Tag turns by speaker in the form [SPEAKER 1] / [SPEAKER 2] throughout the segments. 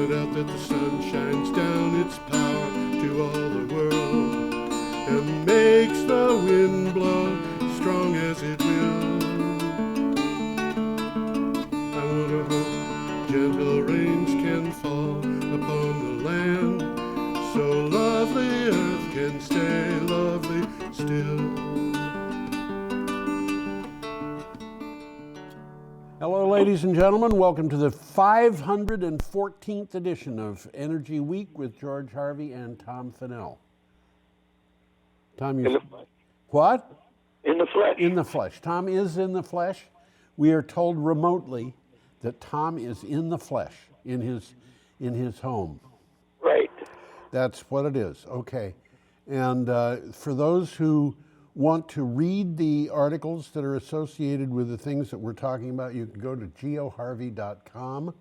[SPEAKER 1] point out that the sun shines down its power to all the world and makes the wind blow strong as it will. I wonder how gentle rains can fall upon the land, so lovely earth can stay lovely still.
[SPEAKER 2] Hello, ladies and gentlemen. Welcome to the 514th edition of Energy Week with George Harvey and Tom Fennell. Tom, you...
[SPEAKER 3] In the flesh.
[SPEAKER 2] What?
[SPEAKER 3] In the flesh.
[SPEAKER 2] In the flesh. Tom is in the flesh. We are told remotely that Tom is in the flesh, in his home.
[SPEAKER 3] Right.
[SPEAKER 2] That's what it is. Okay. And for those who want to read the articles that are associated with the things that we're talking about, you can go to geoharvey.com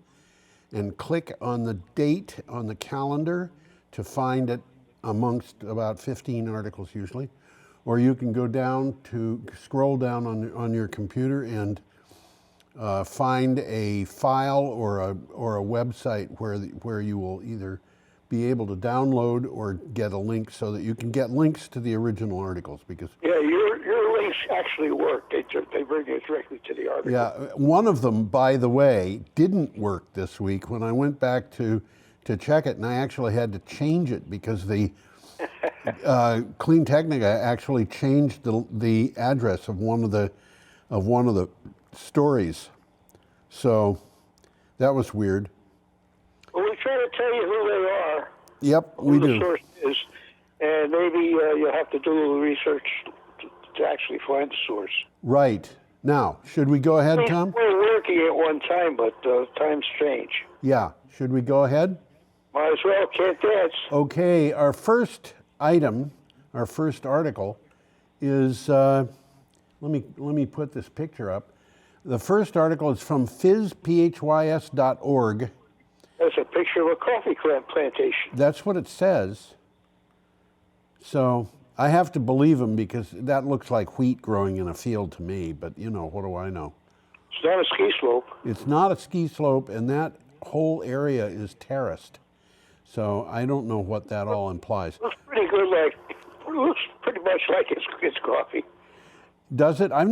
[SPEAKER 2] and click on the date on the calendar to find it amongst about 15 articles usually. Or you can go down to scroll down on your computer and find a file or a website where you will either be able to download or get a link so that you can get links to the original articles. Because
[SPEAKER 3] your links actually work. They bring you directly to the article.
[SPEAKER 2] Yeah, one of them, by the way, didn't work this week when I went back to check it, and I actually had to change it because the Clean Technica actually changed the address of one of the stories. So that was weird.
[SPEAKER 3] Well, we try to tell you who they are.
[SPEAKER 2] Yep, we do.
[SPEAKER 3] Who the source is, and maybe you'll have to do a little research to actually find the source.
[SPEAKER 2] Right. Now, should we go ahead, Tom?
[SPEAKER 3] We're working at one time, but times change.
[SPEAKER 2] Yeah. Should we go ahead?
[SPEAKER 3] Might as well. Can't dance.
[SPEAKER 2] Okay. Our first item, our first article, is let me put this picture up. The first article is from phys.org.
[SPEAKER 3] That's a picture of a coffee plantation.
[SPEAKER 2] That's what it says. So I have to believe him because that looks like wheat growing in a field to me, but you know, what do I know?
[SPEAKER 3] It's not a ski slope.
[SPEAKER 2] It's not a ski slope, and that whole area is terraced. So I don't know what that all implies.
[SPEAKER 3] Looks pretty good, looks pretty much like it's coffee.
[SPEAKER 2] Does it? I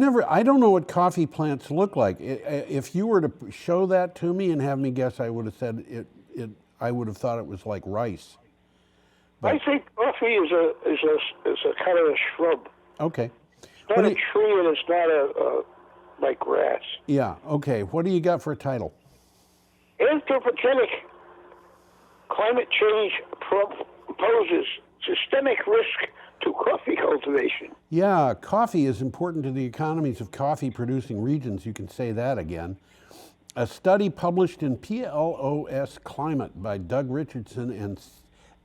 [SPEAKER 2] don't know what coffee plants look like. If you were to show that to me and have me guess, I would have said I would have thought it was like rice. But
[SPEAKER 3] I think coffee is a kind of a shrub.
[SPEAKER 2] Okay.
[SPEAKER 3] It's not a tree, and it's not like grass.
[SPEAKER 2] Yeah. Okay. What do you got for a title?
[SPEAKER 3] Anthropogenic climate change poses systemic risk to coffee cultivation.
[SPEAKER 2] Yeah, coffee is important to the economies of coffee-producing regions. You can say that again. A study published in PLOS Climate by Doug Richardson and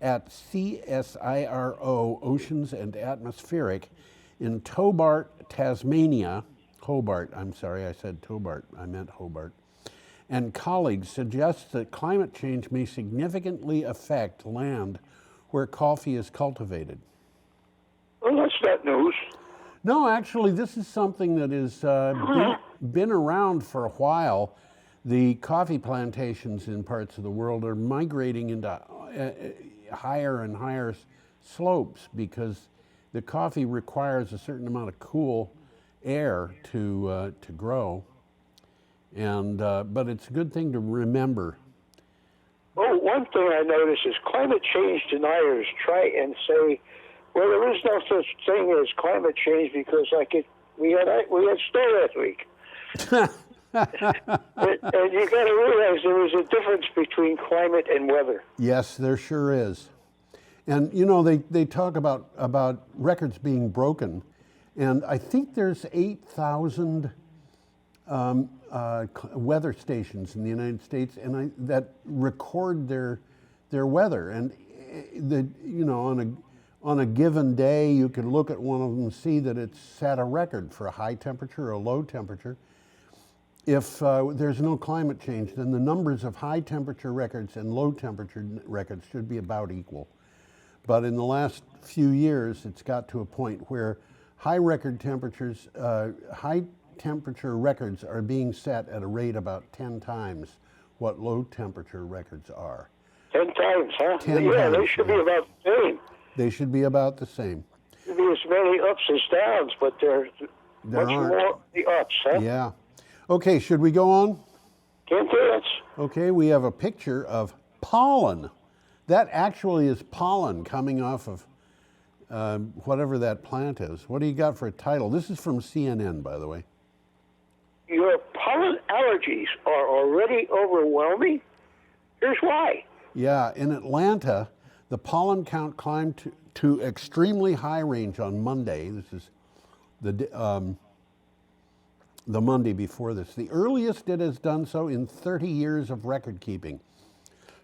[SPEAKER 2] at CSIRO Oceans and Atmospheric in Hobart, Tasmania. Hobart, I'm sorry, I said Tobart, I meant Hobart. And colleagues suggests that climate change may significantly affect land where coffee is cultivated.
[SPEAKER 3] Well, that's not news.
[SPEAKER 2] No, actually, this is something that has been around for a while. The coffee plantations in parts of the world are migrating into higher and higher slopes because the coffee requires a certain amount of cool air to grow. And but it's a good thing to remember.
[SPEAKER 3] Well, one thing I notice is climate change deniers try and say, well, there is no such thing as climate change because we had snow last week. And you got to realize there is a difference between climate and weather.
[SPEAKER 2] Yes, there sure is. And you know, they talk about records being broken, and I think there's 8,000 weather stations in the United States, and that record their weather, and on a given day, you could look at one of them and see that it's set a record for a high temperature or a low temperature. If there's no climate change, then the numbers of high temperature records and low temperature records should be about equal. But in the last few years, it's got to a point where high temperature records are being set at a rate about 10 times what low temperature records are.
[SPEAKER 3] 10 times, huh?
[SPEAKER 2] 10
[SPEAKER 3] yeah,
[SPEAKER 2] times,
[SPEAKER 3] they should
[SPEAKER 2] yeah.
[SPEAKER 3] be about the same.
[SPEAKER 2] They should be about the same.
[SPEAKER 3] Should be as many ups as downs, but there's
[SPEAKER 2] There
[SPEAKER 3] much
[SPEAKER 2] aren't.
[SPEAKER 3] more the ups, huh?
[SPEAKER 2] Yeah. Okay, should we go on?
[SPEAKER 3] Can't dance.
[SPEAKER 2] Okay, we have a picture of pollen. That actually is pollen coming off of whatever that plant is. What do you got for a title? This is from CNN, by the way.
[SPEAKER 3] Your pollen allergies are already overwhelming? Here's why.
[SPEAKER 2] Yeah, in Atlanta, the pollen count climbed to extremely high range on Monday. This is the Monday before this. The earliest it has done so in 30 years of record keeping.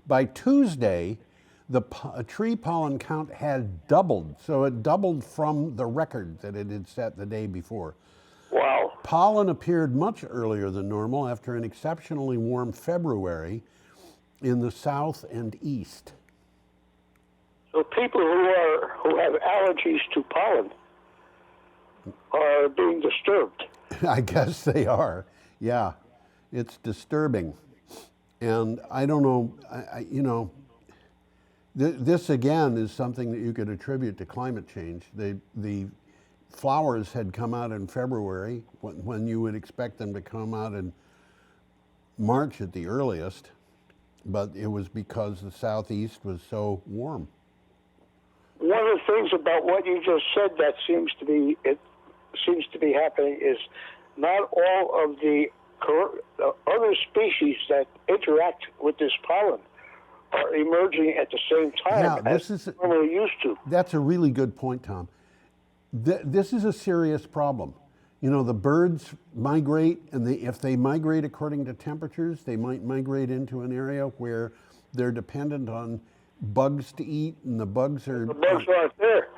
[SPEAKER 2] By Tuesday, the tree pollen count had doubled. So it doubled from the record that it had set the day before.
[SPEAKER 3] Wow.
[SPEAKER 2] Pollen appeared much earlier than normal after an exceptionally warm February in the south and east.
[SPEAKER 3] So people who have allergies to pollen are being disturbed.
[SPEAKER 2] I guess they are. Yeah, it's disturbing. And I don't know, this again is something that you could attribute to climate change. The flowers had come out in February when you would expect them to come out in March at the earliest, but it was because the southeast was so warm.
[SPEAKER 3] One of the things about what you just said that seems to be happening is not all of the other species that interact with this pollen are emerging at the same time as normally used to.
[SPEAKER 2] That's a really good point, Tom. This is a serious problem. You know, the birds migrate, and if they migrate according to temperatures, they might migrate into an area where they're dependent on bugs to eat, and the bugs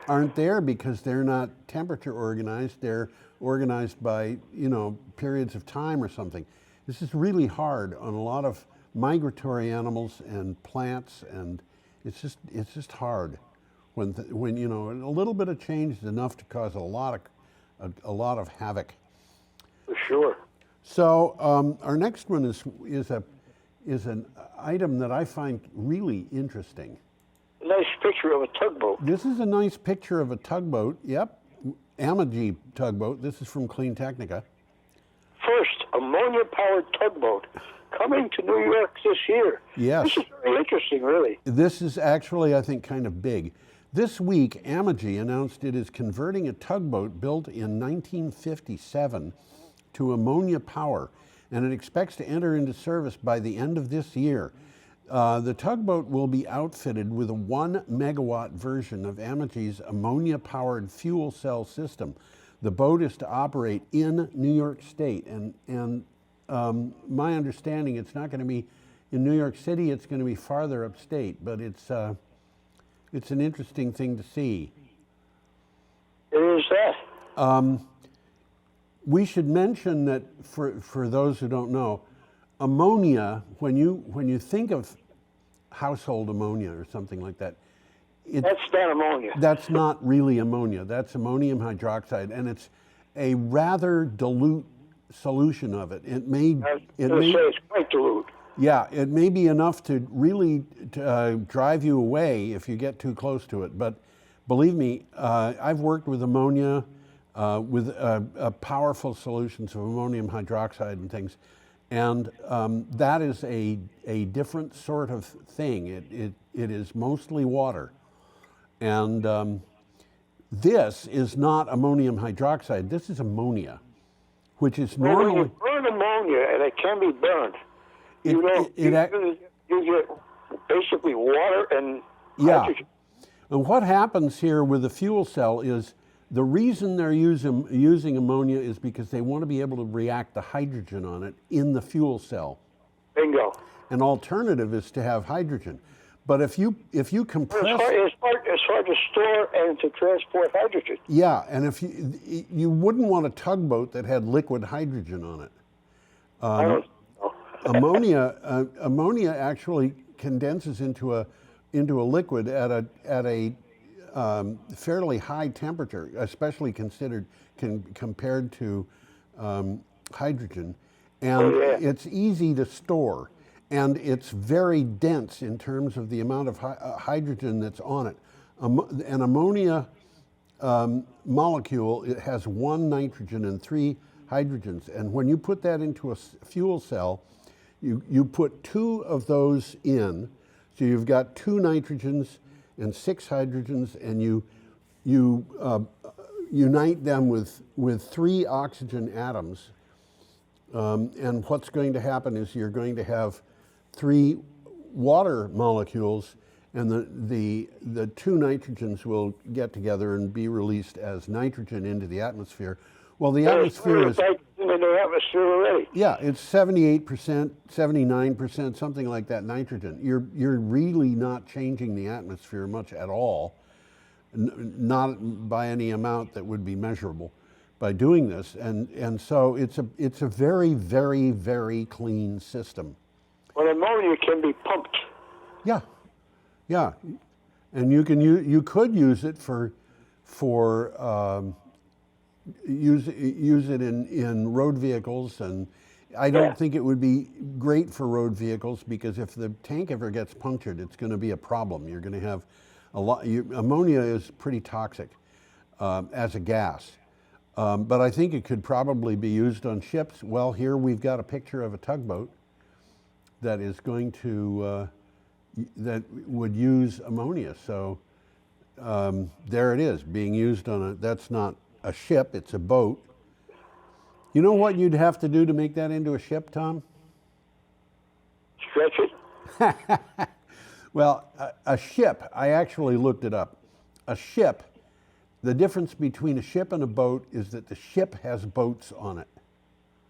[SPEAKER 2] aren't there because they're not temperature organized. They're organized by, periods of time or something. This is really hard on a lot of migratory animals and plants, and it's just hard when a little bit of change is enough to cause a lot of havoc.
[SPEAKER 3] For sure.
[SPEAKER 2] So our next one is an item that I find really interesting.
[SPEAKER 3] A nice picture of a tugboat.
[SPEAKER 2] This is a nice picture of a tugboat. Yep, Amogy tugboat. This is from Clean Technica.
[SPEAKER 3] First ammonia-powered tugboat coming to New York this year.
[SPEAKER 2] Yes.
[SPEAKER 3] This is very interesting, really.
[SPEAKER 2] This is actually, I think, kind of big. This week, Amogy announced it is converting a tugboat built in 1957 to ammonia power, and it expects to enter into service by the end of this year. The tugboat will be outfitted with a 1 megawatt version of Amogy's ammonia-powered fuel cell system. The boat is to operate in New York State, and my understanding, it's not going to be in New York City. It's going to be farther upstate, but it's an interesting thing to see.
[SPEAKER 3] It is that.
[SPEAKER 2] We should mention that for those who don't know, ammonia, when you think of household ammonia or something like that,
[SPEAKER 3] that's not ammonia.
[SPEAKER 2] That's not really ammonia. That's ammonium hydroxide, and it's a rather dilute solution of it.
[SPEAKER 3] It's quite dilute.
[SPEAKER 2] Yeah, it may be enough to really drive you away if you get too close to it. But believe me, I've worked with ammonia, with powerful solutions of ammonium hydroxide and things, and that is a different sort of thing. It is mostly water, and this is not ammonium hydroxide. This is ammonia, which is normally.
[SPEAKER 3] When you burn ammonia, and it can be burned. You get basically water and hydrogen.
[SPEAKER 2] And what happens here with the fuel cell is the reason they're using ammonia is because they want to be able to react the hydrogen on it in the fuel cell.
[SPEAKER 3] Bingo.
[SPEAKER 2] An alternative is to have hydrogen. But if you compress,
[SPEAKER 3] it's hard to store and to transport hydrogen.
[SPEAKER 2] Yeah, and if you wouldn't want a tugboat that had liquid hydrogen on it. Ammonia actually condenses into a liquid at a fairly high temperature, especially compared to hydrogen, and it's easy to store. and it's very dense in terms of the amount of hydrogen that's on it. An ammonia molecule, it has 1 nitrogen and 3 hydrogens. And when you put that into a fuel cell, you put 2 of those in. So you've got 2 nitrogens and 6 hydrogens, and you unite them with 3 oxygen atoms. And what's going to happen is you're going to have 3 water molecules, and the 2 nitrogens will get together and be released as nitrogen into the atmosphere. Well, the atmosphere is
[SPEAKER 3] in the atmosphere already.
[SPEAKER 2] Yeah, it's 78%, 79%, something like that nitrogen. You're really not changing the atmosphere much at all, not by any amount that would be measurable by doing this. And so it's a very, very, very clean system.
[SPEAKER 3] Well, ammonia can be pumped.
[SPEAKER 2] Yeah, yeah, and you could use it for use it in road vehicles, and I don't think it would be great for road vehicles, because if the tank ever gets punctured, it's going to be a problem. You're going to have a lot. Ammonia is pretty toxic as a gas, but I think it could probably be used on ships. Well, here we've got a picture of a tugboat that is going to that would use ammonia. So there it is, being used on a. That's not a ship, it's a boat. You know what you'd have to do to make that into a ship, Tom?
[SPEAKER 3] Stretch it?
[SPEAKER 2] Well, a ship, I actually looked it up. A ship, the difference between a ship and a boat is that the ship has boats on it.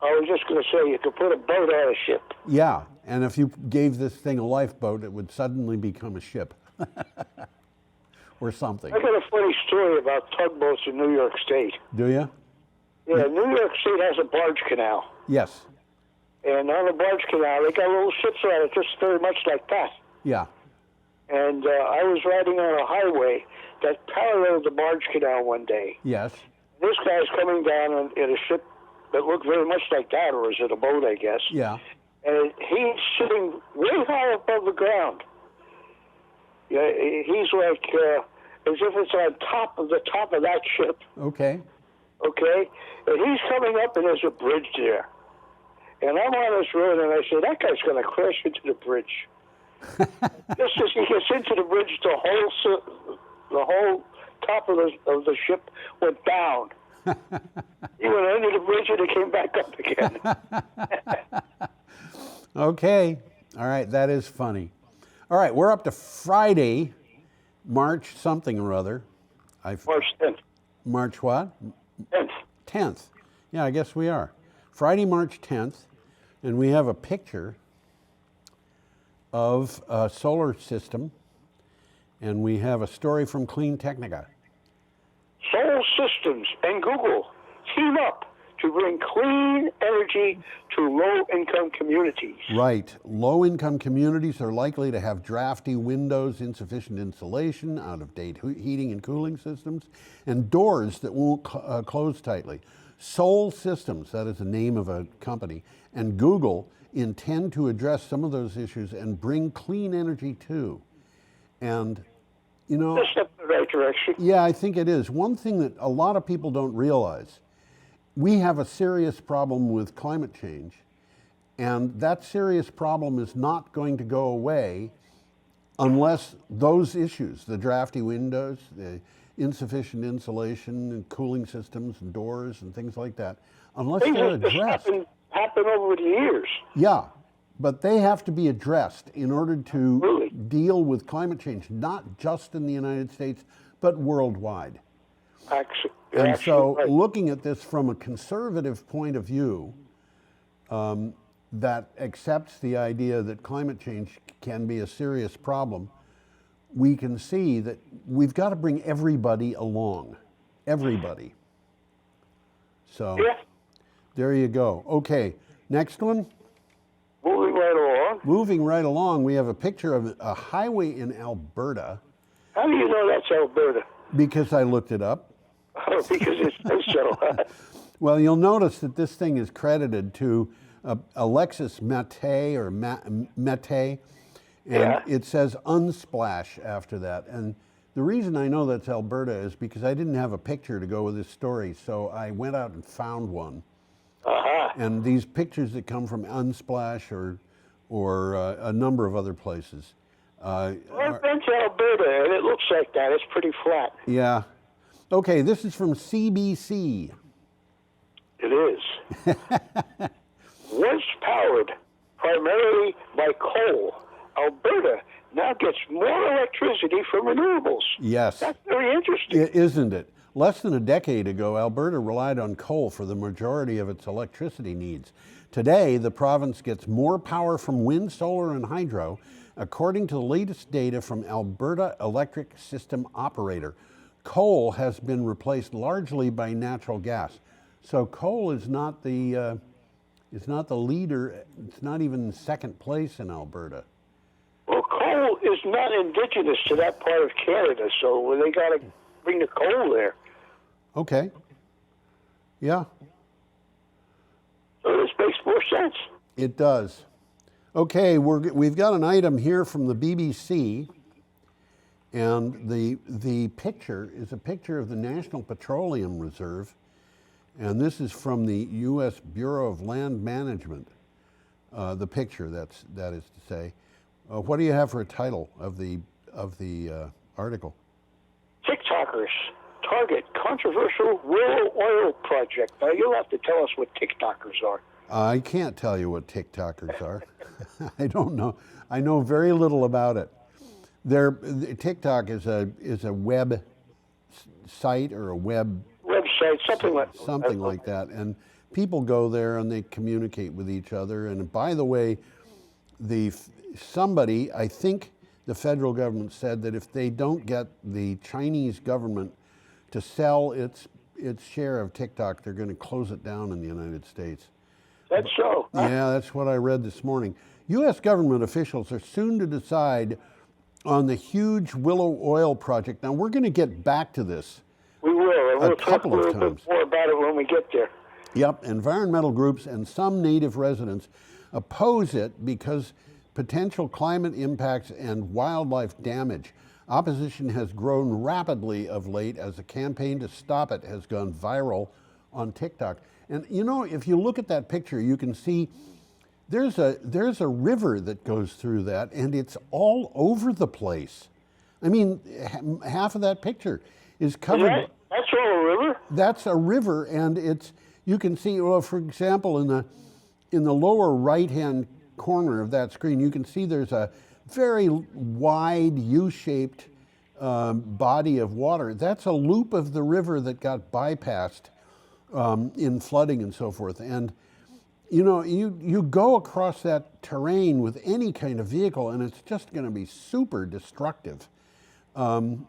[SPEAKER 3] I was just going to say, you could put a boat on a ship.
[SPEAKER 2] Yeah, and if you gave this thing a lifeboat, it would suddenly become a ship. Or something.
[SPEAKER 3] I got a funny story about tugboats in New York State.
[SPEAKER 2] Do you?
[SPEAKER 3] Yeah, New York State has a barge canal.
[SPEAKER 2] Yes.
[SPEAKER 3] And on the barge canal, they got little ships on it just very much like that.
[SPEAKER 2] Yeah.
[SPEAKER 3] And I was riding on a highway that paralleled the barge canal one day.
[SPEAKER 2] Yes.
[SPEAKER 3] This guy's coming down in a ship that looked very much like that, or is it a boat, I guess?
[SPEAKER 2] Yeah.
[SPEAKER 3] And he's sitting way high above the ground. Yeah, he's like as if it's on top of that ship.
[SPEAKER 2] Okay.
[SPEAKER 3] Okay, and he's coming up, and there's a bridge there. And I'm on this road, and I said, that guy's going to crash into the bridge. Just as he gets into the bridge, the whole top of the ship went down. He went under the bridge, and it came back up again.
[SPEAKER 2] Okay. All right, that is funny. All right, we're up to Friday, March something or other.
[SPEAKER 3] March 10th.
[SPEAKER 2] March what?
[SPEAKER 3] 10th.
[SPEAKER 2] 10th. Yeah, I guess we are. Friday, March 10th, and we have a picture of a solar system, and we have a story from Clean Technica.
[SPEAKER 3] Solar Systems and Google team up to bring clean energy to low-income communities.
[SPEAKER 2] Right. Low-income communities are likely to have drafty windows, insufficient insulation, out-of-date heating and cooling systems, and doors that won't close tightly. Solar Systems, that is the name of a company, and Google intend to address some of those issues and bring clean energy too. And, you know...
[SPEAKER 3] That's in the right direction.
[SPEAKER 2] Yeah, I think it is. One thing that a lot of people don't realize, we have a serious problem with climate change, and that serious problem is not going to go away unless those issues, the drafty windows, the insufficient insulation and cooling systems and doors and things like that, unless they're addressed.
[SPEAKER 3] Happen over the years.
[SPEAKER 2] Yeah, but they have to be addressed in order to deal with climate change, not just in the United States, but worldwide. And so looking at this from a conservative point of view that accepts the idea that climate change can be a serious problem, we can see that we've got to bring everybody along. Everybody. So there you go. Okay, next one.
[SPEAKER 3] Moving right along.
[SPEAKER 2] Moving right along, we have a picture of a highway in Alberta.
[SPEAKER 3] How do you know that's Alberta?
[SPEAKER 2] Because I looked it up.
[SPEAKER 3] Oh, because it says so.
[SPEAKER 2] Well, you'll notice that this thing is credited to Alexis Mate or Mate, and it says unsplash after that. And the reason I know that's Alberta is because I didn't have a picture to go with this story, so I went out and found one. And these pictures that come from Unsplash or a number of other places.
[SPEAKER 3] I've been to Alberta, and it looks like that. It's pretty flat.
[SPEAKER 2] Yeah. Okay, this is from CBC.
[SPEAKER 3] It is. Once powered primarily by coal, Alberta now gets more electricity from renewables.
[SPEAKER 2] Yes.
[SPEAKER 3] That's very interesting.
[SPEAKER 2] Isn't it? Less than a decade ago, Alberta relied on coal for the majority of its electricity needs. Today, the province gets more power from wind, solar, and hydro, according to the latest data from Alberta Electric System Operator. Coal has been replaced largely by natural gas. So coal is not the leader. It's not even second place in Alberta.
[SPEAKER 3] Well, coal is not indigenous to that part of Canada, so they got to bring the coal there.
[SPEAKER 2] Okay. Yeah.
[SPEAKER 3] So this makes more sense.
[SPEAKER 2] It does. Okay, we've got an item here from the BBC, and the picture is a picture of the National Petroleum Reserve, and this is from the U.S. Bureau of Land Management. The picture, that is to say. What do you have for a title of the article?
[SPEAKER 3] TikTokers target controversial Willow oil project. Now you'll have to tell us what TikTokers are.
[SPEAKER 2] I can't tell you what TikTokers are. I don't know. I know very little about it. TikTok is a web site or a
[SPEAKER 3] website, something
[SPEAKER 2] like that. And people go there and they communicate with each other. And by the way, somebody, I think the federal government said that if they don't get the Chinese government to sell its share of TikTok, they're going to close it down in the United States.
[SPEAKER 3] That's so. Huh?
[SPEAKER 2] Yeah, that's what I read this morning. U.S. government officials are soon to decide on the huge Willow oil project. Now, we're going to get back to this.
[SPEAKER 3] We will, and we'll talk a little
[SPEAKER 2] times.
[SPEAKER 3] bit more about it when we get there.
[SPEAKER 2] Yep, environmental groups and some native residents oppose it because potential climate impacts and wildlife damage. Opposition has grown rapidly of late as a campaign to stop it has gone viral on TikTok. And you know, if you look at that picture, you can see there's a river that goes through that, and it's all over the place. I mean, half of that picture is covered.
[SPEAKER 3] That's all a river?
[SPEAKER 2] That's a river, and you can see, well, for example, in the lower right-hand corner of that screen, you can see there's a very wide U-shaped body of water. That's a loop of the river that got bypassed in flooding and so forth. And you know, you go across that terrain with any kind of vehicle, and it's just going to be super destructive. And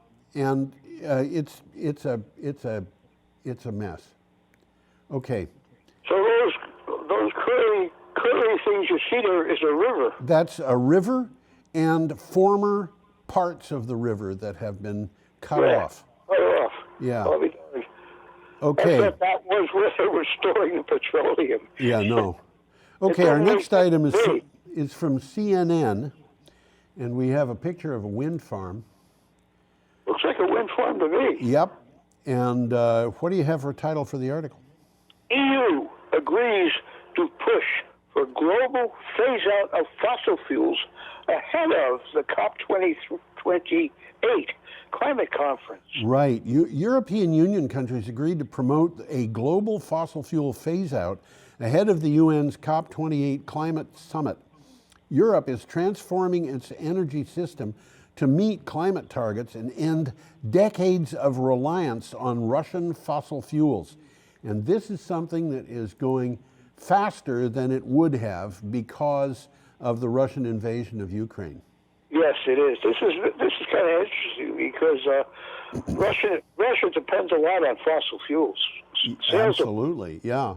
[SPEAKER 2] it's a mess. Okay.
[SPEAKER 3] So those curly things you see there is a river.
[SPEAKER 2] That's a river and former parts of the river that have been cut off.
[SPEAKER 3] Cut off.
[SPEAKER 2] Yeah.
[SPEAKER 3] Okay.
[SPEAKER 2] Okay.
[SPEAKER 3] I thought that was where they were storing the petroleum.
[SPEAKER 2] Yeah, no. Okay, our next item is from CNN, and we have a picture of a wind farm.
[SPEAKER 3] Looks like a wind farm to me.
[SPEAKER 2] Yep. And what do you have for a title for the article?
[SPEAKER 3] EU agrees to push for global phase-out of fossil fuels ahead of the COP28 climate conference.
[SPEAKER 2] Right. European Union countries agreed to promote a global fossil fuel phase-out ahead of the UN's COP28 climate summit. Europe is transforming its energy system to meet climate targets and end decades of reliance on Russian fossil fuels. And this is something that is going faster than it would have because of the Russian invasion of Ukraine.
[SPEAKER 3] Yes, it is. This is kind of interesting because Russia depends a lot on fossil fuels.
[SPEAKER 2] Absolutely, yeah.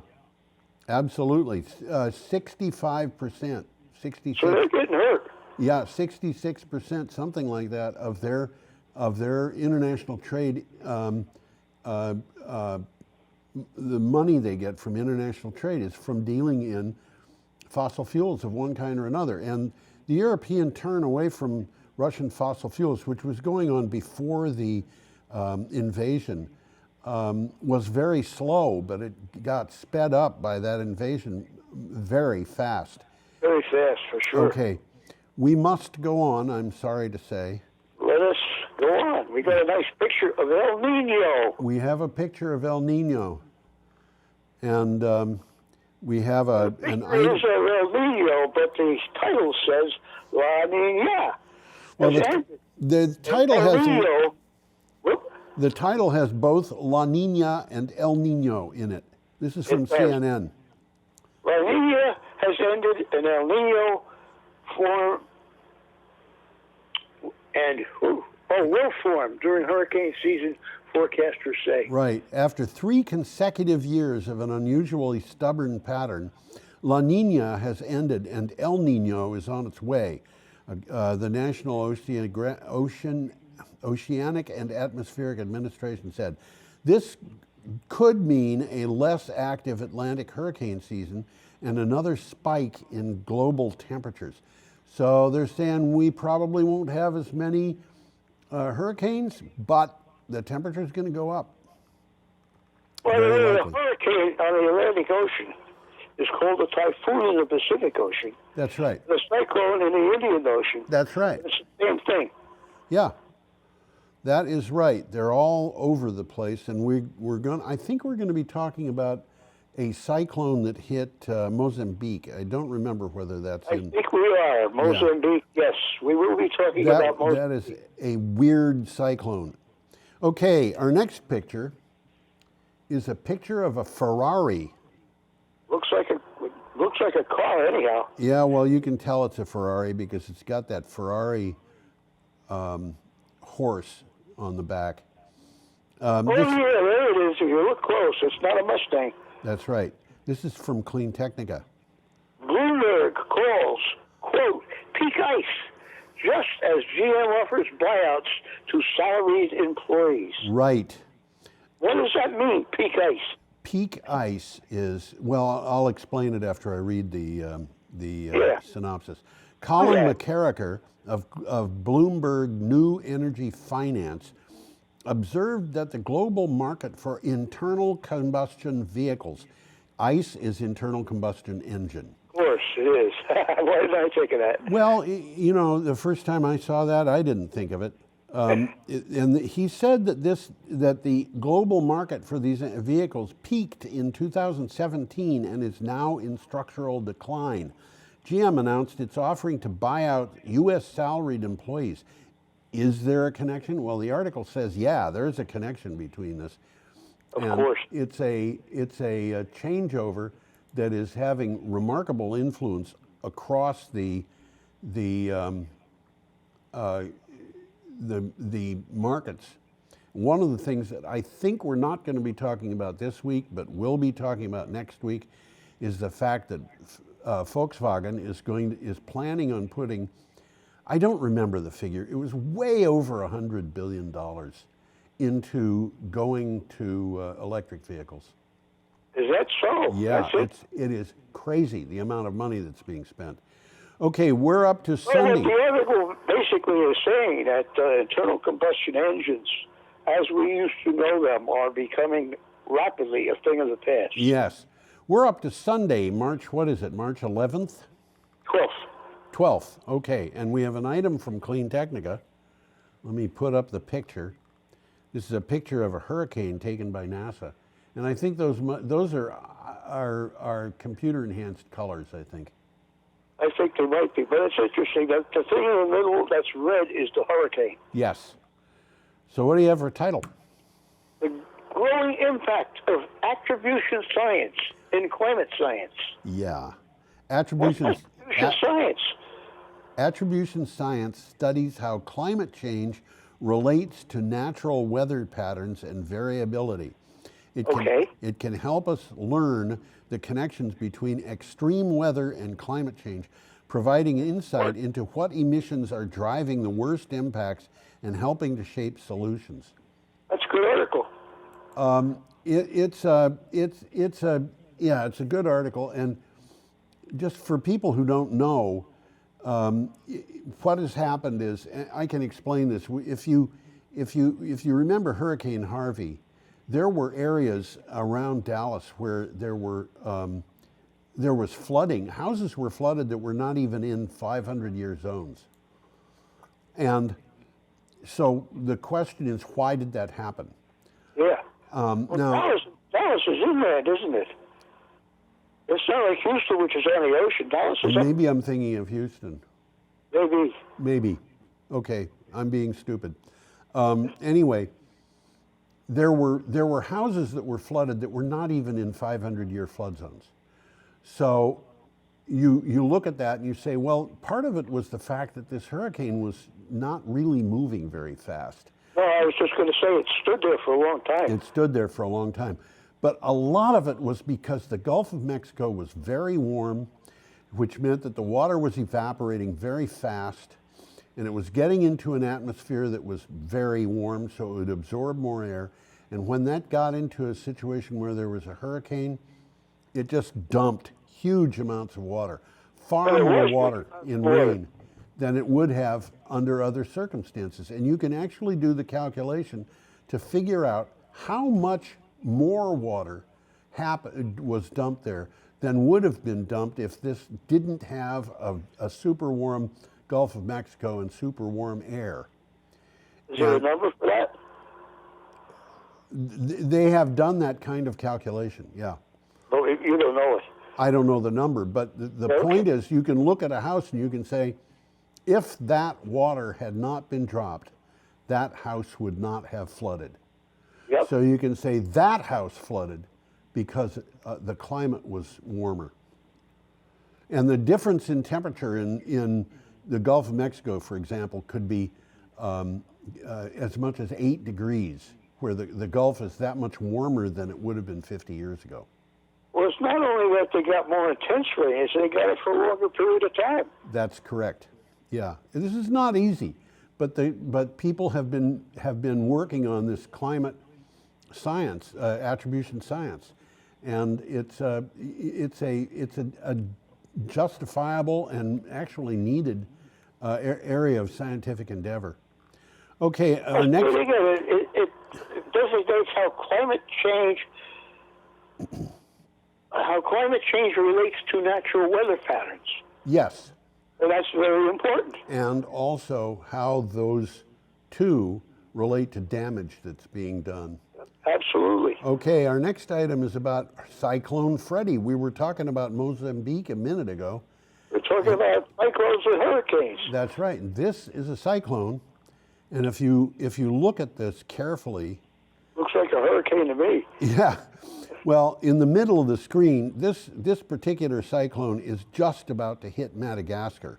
[SPEAKER 2] Absolutely. 65%. 66.
[SPEAKER 3] So they're getting hurt.
[SPEAKER 2] Yeah, 66%, something like that, of their international trade, the money they get from international trade is from dealing in fossil fuels of one kind or another. And the European turn away from Russian fossil fuels, which was going on before the invasion, was very slow, but it got sped up by that invasion very fast.
[SPEAKER 3] Very fast, for sure.
[SPEAKER 2] Okay, we must go on, I'm sorry to say.
[SPEAKER 3] Let us go on. We got a nice picture of El Nino.
[SPEAKER 2] We have a picture of El Nino, and we have an
[SPEAKER 3] It is El Nino, but the title says La Niña.
[SPEAKER 2] Well, the title
[SPEAKER 3] El
[SPEAKER 2] has
[SPEAKER 3] Nino. Whoop.
[SPEAKER 2] the title has both La Niña and El Nino in it. This is from
[SPEAKER 3] It does.
[SPEAKER 2] CNN.
[SPEAKER 3] La Niña has ended, and El Nino form and will form during hurricane season, forecasters say.
[SPEAKER 2] Right. After 3 consecutive years of an unusually stubborn pattern, La Niña has ended and El Nino is on its way. The National Oceanic and Atmospheric Administration said this could mean a less active Atlantic hurricane season and another spike in global temperatures. So they're saying we probably won't have as many hurricanes, but the temperature is going to go up.
[SPEAKER 3] Well,
[SPEAKER 2] Very
[SPEAKER 3] the
[SPEAKER 2] likely.
[SPEAKER 3] hurricane on the Atlantic Ocean is called a typhoon in the Pacific Ocean.
[SPEAKER 2] That's right.
[SPEAKER 3] The cyclone in the Indian Ocean.
[SPEAKER 2] That's right.
[SPEAKER 3] It's the same thing.
[SPEAKER 2] Yeah, that is right. They're all over the place, and I think we're going to be talking about a cyclone that hit Mozambique. I don't remember whether that's
[SPEAKER 3] I
[SPEAKER 2] in.
[SPEAKER 3] think we are. Mozambique, yes. We will be talking about Mozambique.
[SPEAKER 2] That is a weird cyclone. Okay, our next picture is a picture of a Ferrari.
[SPEAKER 3] Looks like a car anyhow.
[SPEAKER 2] Yeah, well, you can tell it's a Ferrari because it's got that Ferrari horse on the back.
[SPEAKER 3] Yeah, there it is. If you look close, it's not a Mustang.
[SPEAKER 2] That's right. This is from Clean Technica.
[SPEAKER 3] Bloomberg calls, quote, peak ice, just as GM offers buyouts to salaried employees.
[SPEAKER 2] Right.
[SPEAKER 3] What does that mean, peak ice?
[SPEAKER 2] Peak ice is, well, I'll explain it after I read the synopsis. Colin McCarricker of Bloomberg New Energy Finance observed that the global market for internal combustion vehicles, ICE is internal combustion engine.
[SPEAKER 3] Of course, it is. Why did I think of that?
[SPEAKER 2] Well, you know, the first time I saw that, I didn't think of it. And he said that the global market for these vehicles peaked in 2017 and is now in structural decline. GM announced it's offering to buy out U.S. salaried employees. Is there a connection? Well, the article says, yeah, there's a connection between this.
[SPEAKER 3] Of course.
[SPEAKER 2] It's a changeover that is having remarkable influence across the markets. One of the things that I think we're not going to be talking about this week, but will be talking about next week, is the fact that Volkswagen is planning on putting, I don't remember the figure, it was way over $100 billion into going to electric vehicles.
[SPEAKER 3] Is that so?
[SPEAKER 2] Yeah, it is crazy the amount of money that's being spent. Okay, we're up to Sunday.
[SPEAKER 3] Well, the article basically is saying that internal combustion engines, as we used to know them, are becoming rapidly a thing of the past.
[SPEAKER 2] Yes. We're up to Sunday, March 11th?
[SPEAKER 3] 12th.
[SPEAKER 2] 12th, okay. And we have an item from Clean Technica. Let me put up the picture. This is a picture of a hurricane taken by NASA. And I think those are computer-enhanced colors, I think.
[SPEAKER 3] I think they might be, but it's interesting that the thing in the middle that's red is the hurricane.
[SPEAKER 2] Yes. So what do you have for a title?
[SPEAKER 3] The growing impact of attribution science in climate science.
[SPEAKER 2] Yeah. Attribution
[SPEAKER 3] Science.
[SPEAKER 2] Attribution science studies how climate change relates to natural weather patterns and variability. It can help us learn the connections between extreme weather and climate change, providing insight into what emissions are driving the worst impacts and helping to shape solutions.
[SPEAKER 3] That's a good article.
[SPEAKER 2] It's a good article, and just for people who don't know, what has happened is, I can explain this. If you remember Hurricane Harvey, there were areas around Dallas where there was flooding. Houses were flooded that were not even in 500-year zones. And so the question is, why did that happen?
[SPEAKER 3] Yeah.
[SPEAKER 2] Now,
[SPEAKER 3] Dallas is inland, isn't it? It's not like Houston, which is on the ocean. Dallas is
[SPEAKER 2] maybe I'm thinking of Houston.
[SPEAKER 3] Maybe.
[SPEAKER 2] Maybe. Okay, I'm being stupid. Anyway, there were houses that were flooded that were not even in 500-year flood zones. So you look at that and you say, well, part of it was the fact that this hurricane was not really moving very fast.
[SPEAKER 3] No, I was just going to say it stood there for a long time.
[SPEAKER 2] It stood there for a long time. But a lot of it was because the Gulf of Mexico was very warm, which meant that the water was evaporating very fast, and it was getting into an atmosphere that was very warm, so it would absorb more air. And when that got into a situation where there was a hurricane, it just dumped huge amounts of water, far more water in rain than it would have under other circumstances. And you can actually do the calculation to figure out how much more water was dumped there than would have been dumped if this didn't have a super warm Gulf of Mexico and super warm air.
[SPEAKER 3] Is there a number for that?
[SPEAKER 2] They have done that kind of calculation, yeah.
[SPEAKER 3] No, you don't know it.
[SPEAKER 2] I don't know the number, but the point is, you can look at a house and you can say, if that water had not been dropped, that house would not have flooded.
[SPEAKER 3] Yep.
[SPEAKER 2] So you can say that house flooded because the climate was warmer. And the difference in temperature in the Gulf of Mexico, for example, could be as much as 8 degrees, where the Gulf is that much warmer than it would have been 50 years ago.
[SPEAKER 3] Well, it's not only that they got more intense rain, it's they got it for a longer period of time.
[SPEAKER 2] That's correct. Yeah, this is not easy, but people have been working on this climate science, attribution science, and it's a justifiable and actually needed area of scientific endeavor. Okay, our next.
[SPEAKER 3] It designates how climate change relates to natural weather patterns.
[SPEAKER 2] Yes.
[SPEAKER 3] And that's very important.
[SPEAKER 2] And also how those two relate to damage that's being done.
[SPEAKER 3] Absolutely.
[SPEAKER 2] Okay, our next item is about Cyclone Freddy. We were talking about Mozambique a minute ago.
[SPEAKER 3] We're talking about cyclones and hurricanes.
[SPEAKER 2] That's right. And this is a cyclone, and if you look at this carefully,
[SPEAKER 3] looks like a hurricane to me.
[SPEAKER 2] Yeah. Well, in the middle of the screen, this particular cyclone is just about to hit Madagascar.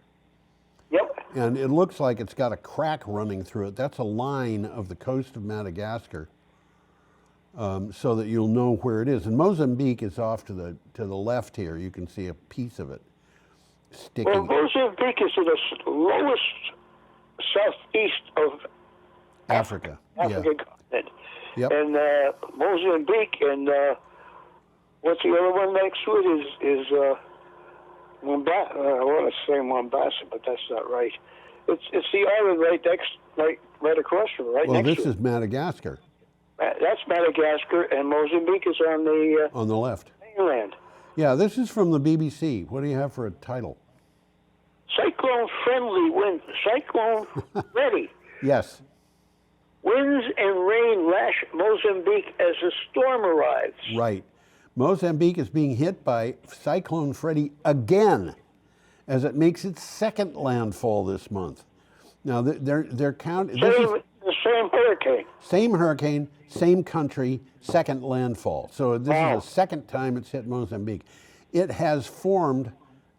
[SPEAKER 3] Yep.
[SPEAKER 2] And it looks like it's got a crack running through it. That's a line of the coast of Madagascar, so that you'll know where it is. And Mozambique is off to the left here. You can see a piece of it sticking.
[SPEAKER 3] Well, Mozambique is in the lowest southeast of
[SPEAKER 2] Africa.
[SPEAKER 3] African
[SPEAKER 2] Yeah.
[SPEAKER 3] continent.
[SPEAKER 2] Yep.
[SPEAKER 3] And Mozambique and what's the other one next to it is Mombasa. I want to say Mombasa, but that's not right. It's the island right across from it, right
[SPEAKER 2] well,
[SPEAKER 3] next
[SPEAKER 2] this
[SPEAKER 3] to
[SPEAKER 2] is Madagascar.
[SPEAKER 3] That's Madagascar, and Mozambique is on
[SPEAKER 2] the left.
[SPEAKER 3] Mainland.
[SPEAKER 2] Yeah, this is from the BBC. What do you have for a title?
[SPEAKER 3] Cyclone-friendly wind. Cyclone ready.
[SPEAKER 2] Yes.
[SPEAKER 3] Winds and rain lash Mozambique as the storm arrives.
[SPEAKER 2] Right. Mozambique is being hit by Cyclone Freddy again, as it makes its second landfall this month. Now, they're counting.
[SPEAKER 3] The same hurricane.
[SPEAKER 2] Same hurricane, same country, second landfall. So this is the second time it's hit Mozambique. It has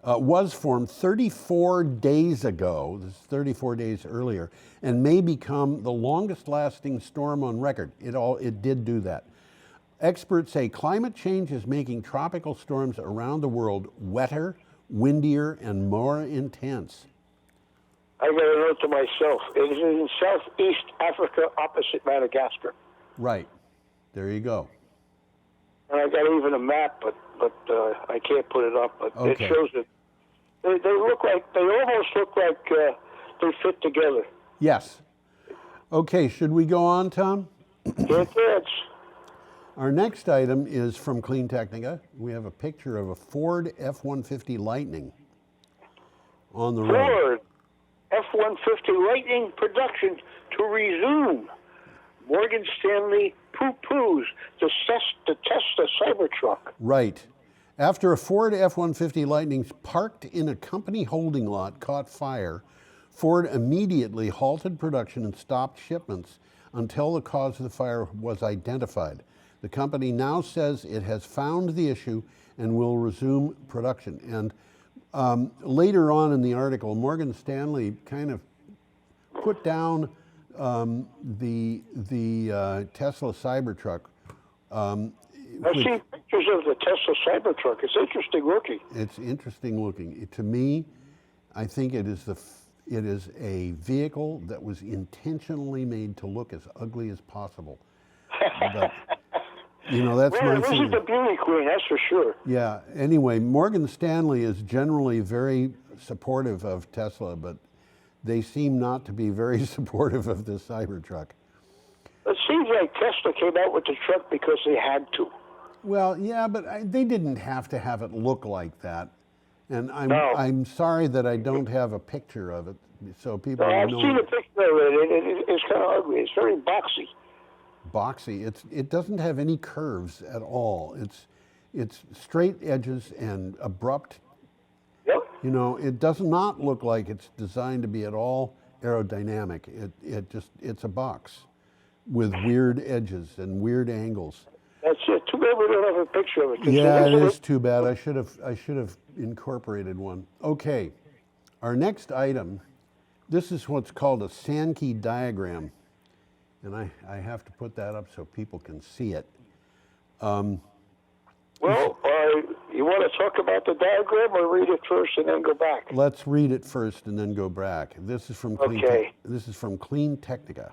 [SPEAKER 2] was formed 34 days ago, this is 34 days earlier, and may become the longest lasting storm on record. It did do that. Experts say climate change is making tropical storms around the world wetter, windier, and more intense.
[SPEAKER 3] I got a note to myself. It is in Southeast Africa opposite Madagascar.
[SPEAKER 2] Right. There you go.
[SPEAKER 3] And I got even a map, but I can't put it up. But
[SPEAKER 2] Okay.
[SPEAKER 3] it shows it. They look like, they almost look like they fit together.
[SPEAKER 2] Yes. Okay, should we go on, Tom?
[SPEAKER 3] Yes.
[SPEAKER 2] Our next item is from Clean Technica. We have a picture of a Ford F-150 Lightning on the road.
[SPEAKER 3] Ford F-150 Lightning production to resume. Morgan Stanley poo-poos the Tesla Cybertruck.
[SPEAKER 2] Right. After a Ford F-150 Lightning parked in a company holding lot caught fire, Ford immediately halted production and stopped shipments until the cause of the fire was identified. The company now says it has found the issue and will resume production. And later on in the article, Morgan Stanley kind of put down the Tesla Cybertruck.
[SPEAKER 3] I've seen pictures of the Tesla Cybertruck. It's interesting looking.
[SPEAKER 2] It's interesting looking. To me, I think it is a vehicle that was intentionally made to look as ugly as possible. But, that's
[SPEAKER 3] well,
[SPEAKER 2] my
[SPEAKER 3] this
[SPEAKER 2] thing.
[SPEAKER 3] is the beauty queen, that's for sure.
[SPEAKER 2] Yeah. Anyway, Morgan Stanley is generally very supportive of Tesla, but they seem not to be very supportive of the Cybertruck.
[SPEAKER 3] It seems like Tesla came out with the truck because they had to.
[SPEAKER 2] Well, yeah, but they didn't have to have it look like that. And
[SPEAKER 3] No.
[SPEAKER 2] I'm sorry that I don't have a picture of it, so people
[SPEAKER 3] I've
[SPEAKER 2] know.
[SPEAKER 3] seen a picture of it. It's kind of ugly. It's very boxy.
[SPEAKER 2] Boxy. It doesn't have any curves at all. It's straight edges and abrupt.
[SPEAKER 3] Yep.
[SPEAKER 2] It does not look like it's designed to be at all aerodynamic. It's a box with weird edges and weird angles.
[SPEAKER 3] That's it. Too bad we don't have a picture of it.
[SPEAKER 2] Yeah, it is too bad. I should have incorporated one. Okay, our next item. This is what's called a Sankey diagram, and I have to put that up so people can see it.
[SPEAKER 3] Well, you want to talk about the diagram or read it first and then go back?
[SPEAKER 2] Let's read it first and then go back. This is from This is from Clean Technica.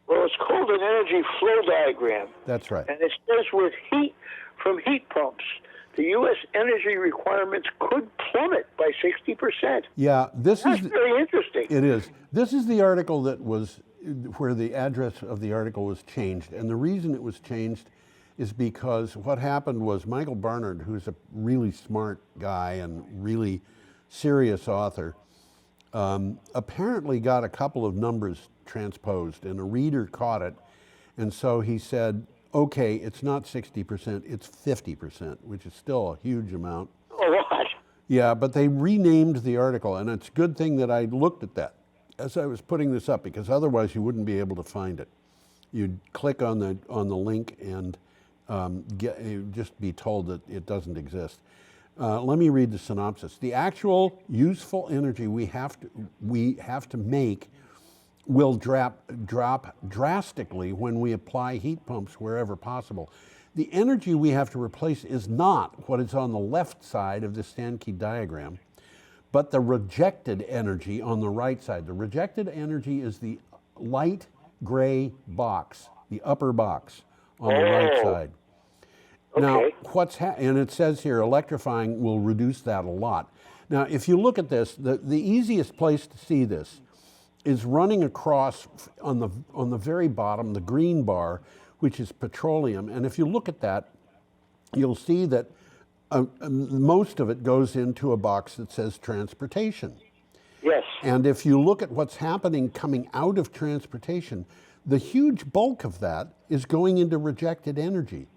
[SPEAKER 3] Well, it's called an energy flow diagram.
[SPEAKER 2] That's right.
[SPEAKER 3] And it says with heat from heat pumps, the U.S. energy requirements could plummet by 60%.
[SPEAKER 2] Yeah,
[SPEAKER 3] That's very interesting.
[SPEAKER 2] It is. This is the article where the address of the article was changed. And the reason it was changed is because what happened was Michael Barnard, who's a really smart guy and really serious author, apparently got a couple of numbers transposed, and a reader caught it, and so he said, okay, it's not 60%, it's 50%, which is still a huge amount.
[SPEAKER 3] A lot.
[SPEAKER 2] Yeah, but they renamed the article, and it's a good thing that I looked at that as I was putting this up, because otherwise you wouldn't be able to find it. You'd click on the link and just be told that it doesn't exist. Let me read the synopsis. The actual useful energy we have to make will drop drastically when we apply heat pumps wherever possible. The energy we have to replace is not what is on the left side of the Sankey diagram, but the rejected energy on the right side. The rejected energy is the light gray box, the upper box on the right side.
[SPEAKER 3] Okay.
[SPEAKER 2] Now, and it says here, electrifying will reduce that a lot. Now, if you look at this, the easiest place to see this is running across on the very bottom, the green bar, which is petroleum. And if you look at that, you'll see that most of it goes into a box that says transportation.
[SPEAKER 3] Yes.
[SPEAKER 2] And if you look at what's happening coming out of transportation, the huge bulk of that is going into rejected energy.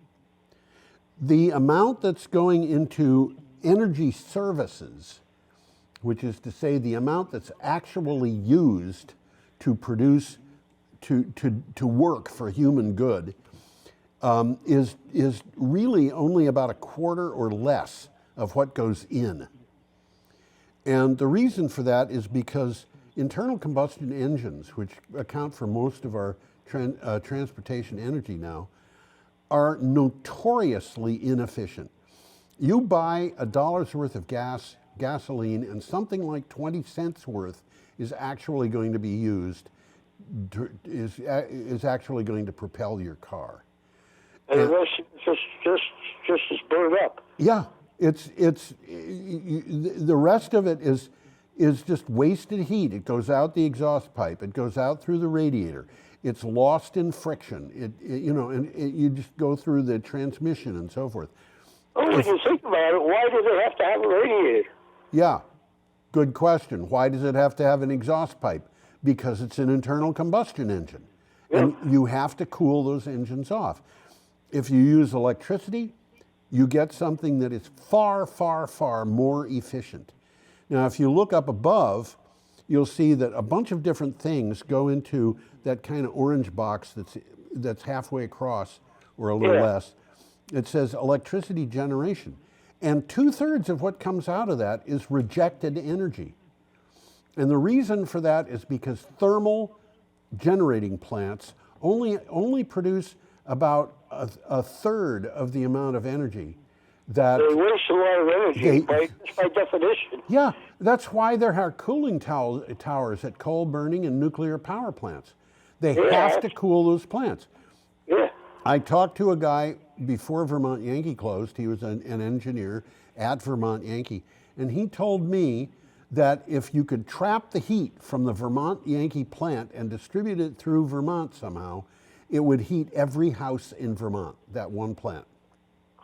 [SPEAKER 2] The amount that's going into energy services, which is to say the amount that's actually used to produce, to work for human good, is really only about a quarter or less of what goes in. And the reason for that is because internal combustion engines, which account for most of our transportation energy now, are notoriously inefficient. You buy $1 worth of gasoline, and something like 20 cents worth is actually going to be used, is actually going to propel your car.
[SPEAKER 3] And the rest just is burned up.
[SPEAKER 2] Yeah, the rest of it is just wasted heat. It goes out the exhaust pipe. It goes out through the radiator. It's lost in friction. You just go through the transmission and so forth.
[SPEAKER 3] Oh, when you think about it, why do they have to have a radiator?
[SPEAKER 2] Yeah, good question. Why does it have to have an exhaust pipe? Because it's an internal combustion engine. And you have to cool those engines off. If you use electricity, you get something that is far, far, far more efficient. Now, if you look up above, you'll see that a bunch of different things go into that kind of orange box that's halfway across or a little less. It says electricity generation. And 2/3 of what comes out of that is rejected energy. And the reason for that is because thermal generating plants only produce about a third of the amount of energy that
[SPEAKER 3] they waste a lot of energy by definition.
[SPEAKER 2] Yeah, that's why there are cooling towers at coal burning and nuclear power plants. They have to cool those plants.
[SPEAKER 3] Yeah.
[SPEAKER 2] I talked to a guy before Vermont Yankee closed. He was an engineer at Vermont Yankee, and he told me that if you could trap the heat from the Vermont Yankee plant and distribute it through Vermont somehow, it would heat every house in Vermont, that one plant.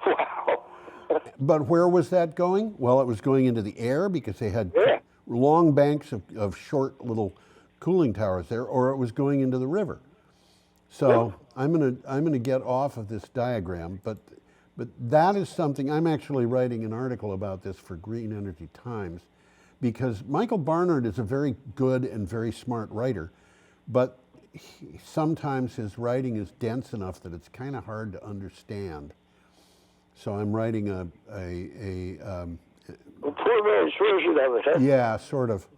[SPEAKER 3] Wow.
[SPEAKER 2] But where was that going? Well, it was going into the air because they had long banks of short little cooling towers there, or it was going into the river. So I'm gonna get off of this diagram, but that is something. I'm actually writing an article about this for Green Energy Times, because Michael Barnard is a very good and very smart writer, but sometimes his writing is dense enough that it's kind of hard to understand. So I'm writing a
[SPEAKER 3] poor man's version of it, huh?
[SPEAKER 2] Yeah, sort of.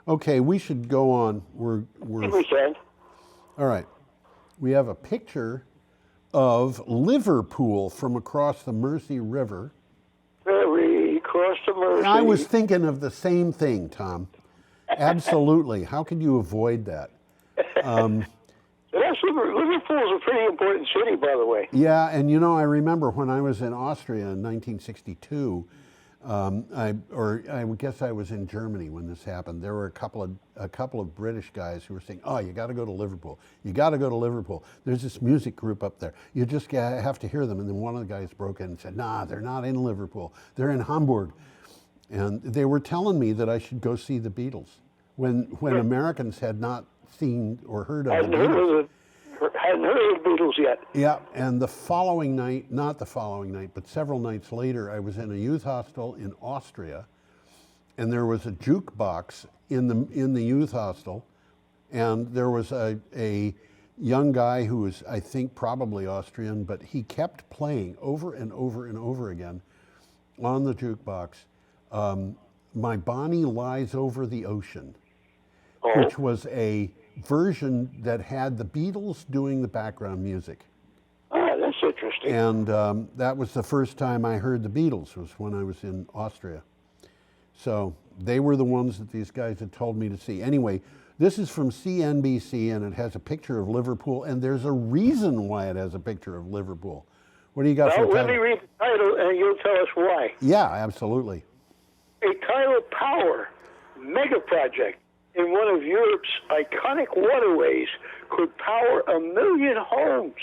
[SPEAKER 2] Okay, we should go on.
[SPEAKER 3] We can.
[SPEAKER 2] All right. We have a picture of Liverpool from across the Mersey River.
[SPEAKER 3] Across the Mersey.
[SPEAKER 2] I was thinking of the same thing, Tom. Absolutely. How could you avoid that?
[SPEAKER 3] Liverpool's a pretty important city, by the way.
[SPEAKER 2] Yeah, and I remember when I was in Austria in 1962, I guess I was in Germany when this happened. There were a couple of British guys who were saying, "Oh, you got to go to Liverpool. You got to go to Liverpool. There's this music group up there. You just have to hear them." And then one of the guys broke in and said, "Nah, they're not in Liverpool. They're in Hamburg." And they were telling me that I should go see the Beatles when Americans had not seen or heard of the Beatles.
[SPEAKER 3] Hadn't heard of the Beatles yet.
[SPEAKER 2] Yeah, and the following night, not the following night, but several nights later, I was in a youth hostel in Austria, and there was a jukebox in the youth hostel, and there was a young guy who was, I think, probably Austrian, but he kept playing over and over and over again on the jukebox, "My Bonnie Lies Over the Ocean," which was a version that had the Beatles doing the background music.
[SPEAKER 3] Ah, that's interesting.
[SPEAKER 2] And that was the first time I heard the Beatles, was when I was in Austria. So they were the ones that these guys had told me to see. Anyway, this is from CNBC, and it has a picture of Liverpool, and there's a reason why it has a picture of Liverpool. What do you got for a title?
[SPEAKER 3] Let me read the title, and you'll tell us why.
[SPEAKER 2] Yeah, absolutely.
[SPEAKER 3] A tidal power mega project in one of Europe's iconic waterways could power 1 million homes,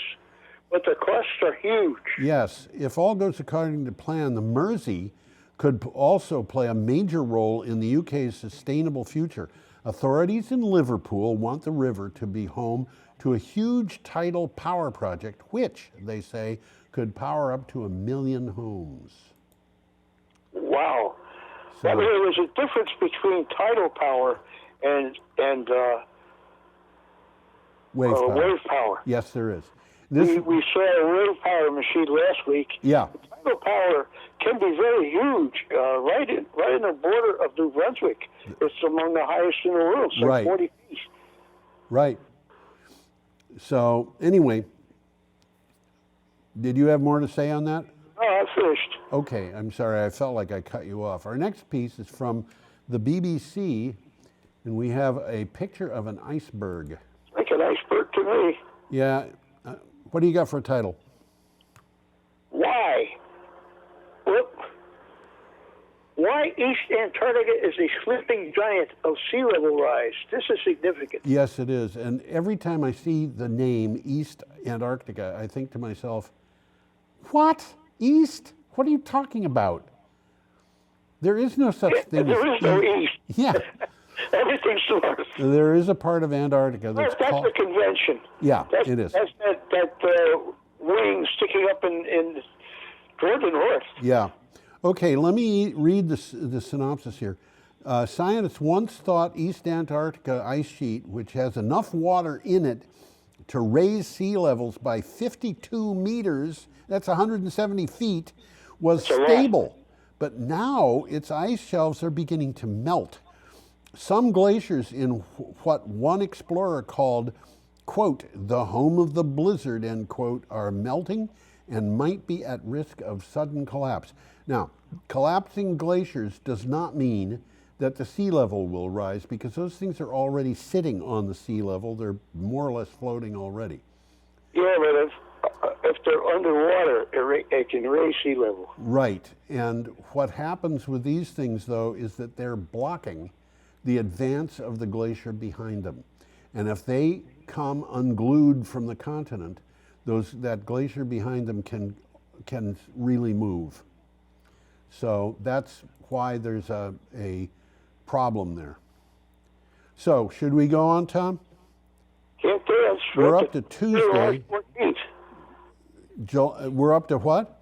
[SPEAKER 3] but the costs are huge.
[SPEAKER 2] Yes, if all goes according to plan, the Mersey could also play a major role in the UK's sustainable future. Authorities in Liverpool want the river to be home to a huge tidal power project, which, they say, could power up to 1 million homes.
[SPEAKER 3] Wow. So, there was a difference between tidal power and wave power.
[SPEAKER 2] Yes, there is.
[SPEAKER 3] We saw a wave power machine last week.
[SPEAKER 2] Yeah.
[SPEAKER 3] Tidal power can be very huge. Right in the border of New Brunswick, it's among the highest in the world, so
[SPEAKER 2] right.
[SPEAKER 3] 40 feet.
[SPEAKER 2] Right. So anyway, did you have more to say on that?
[SPEAKER 3] No, I finished.
[SPEAKER 2] Okay, I'm sorry. I felt like I cut you off. Our next piece is from the BBC. And we have a picture of an iceberg.
[SPEAKER 3] Like an iceberg to me.
[SPEAKER 2] Yeah. What do you got for a title?
[SPEAKER 3] why? Why East Antarctica is a sleeping giant of sea level rise? This is significant.
[SPEAKER 2] Yes, it is. And every time I see the name East Antarctica, I think to myself, what? East? What are you talking about? There is no such thing.
[SPEAKER 3] There is no East.
[SPEAKER 2] Yeah.
[SPEAKER 3] Everything's north.
[SPEAKER 2] There is a part of Antarctica that's called...
[SPEAKER 3] the convention.
[SPEAKER 2] Yeah, it is.
[SPEAKER 3] That's that wing sticking up in toward the north.
[SPEAKER 2] Yeah. Okay, let me read the synopsis here. Scientists once thought East Antarctica ice sheet, which has enough water in it to raise sea levels by 52 meters, that's 170 feet, was stable. But now its ice shelves are beginning to melt. Some glaciers in what one explorer called, quote, the home of the blizzard, end quote, are melting and might be at risk of sudden collapse. Now, collapsing glaciers does not mean that the sea level will rise, because those things are already sitting on the sea level. They're more or less floating already.
[SPEAKER 3] Yeah, but if they're underwater, it can raise sea level.
[SPEAKER 2] Right. And what happens with these things, though, is that they're blocking the advance of the glacier behind them. And if they come unglued from the continent, that glacier behind them can really move. So that's why there's a problem there. So should we go on, Tom?
[SPEAKER 3] Can't dance.
[SPEAKER 2] We're up to Tuesday. We're up to what?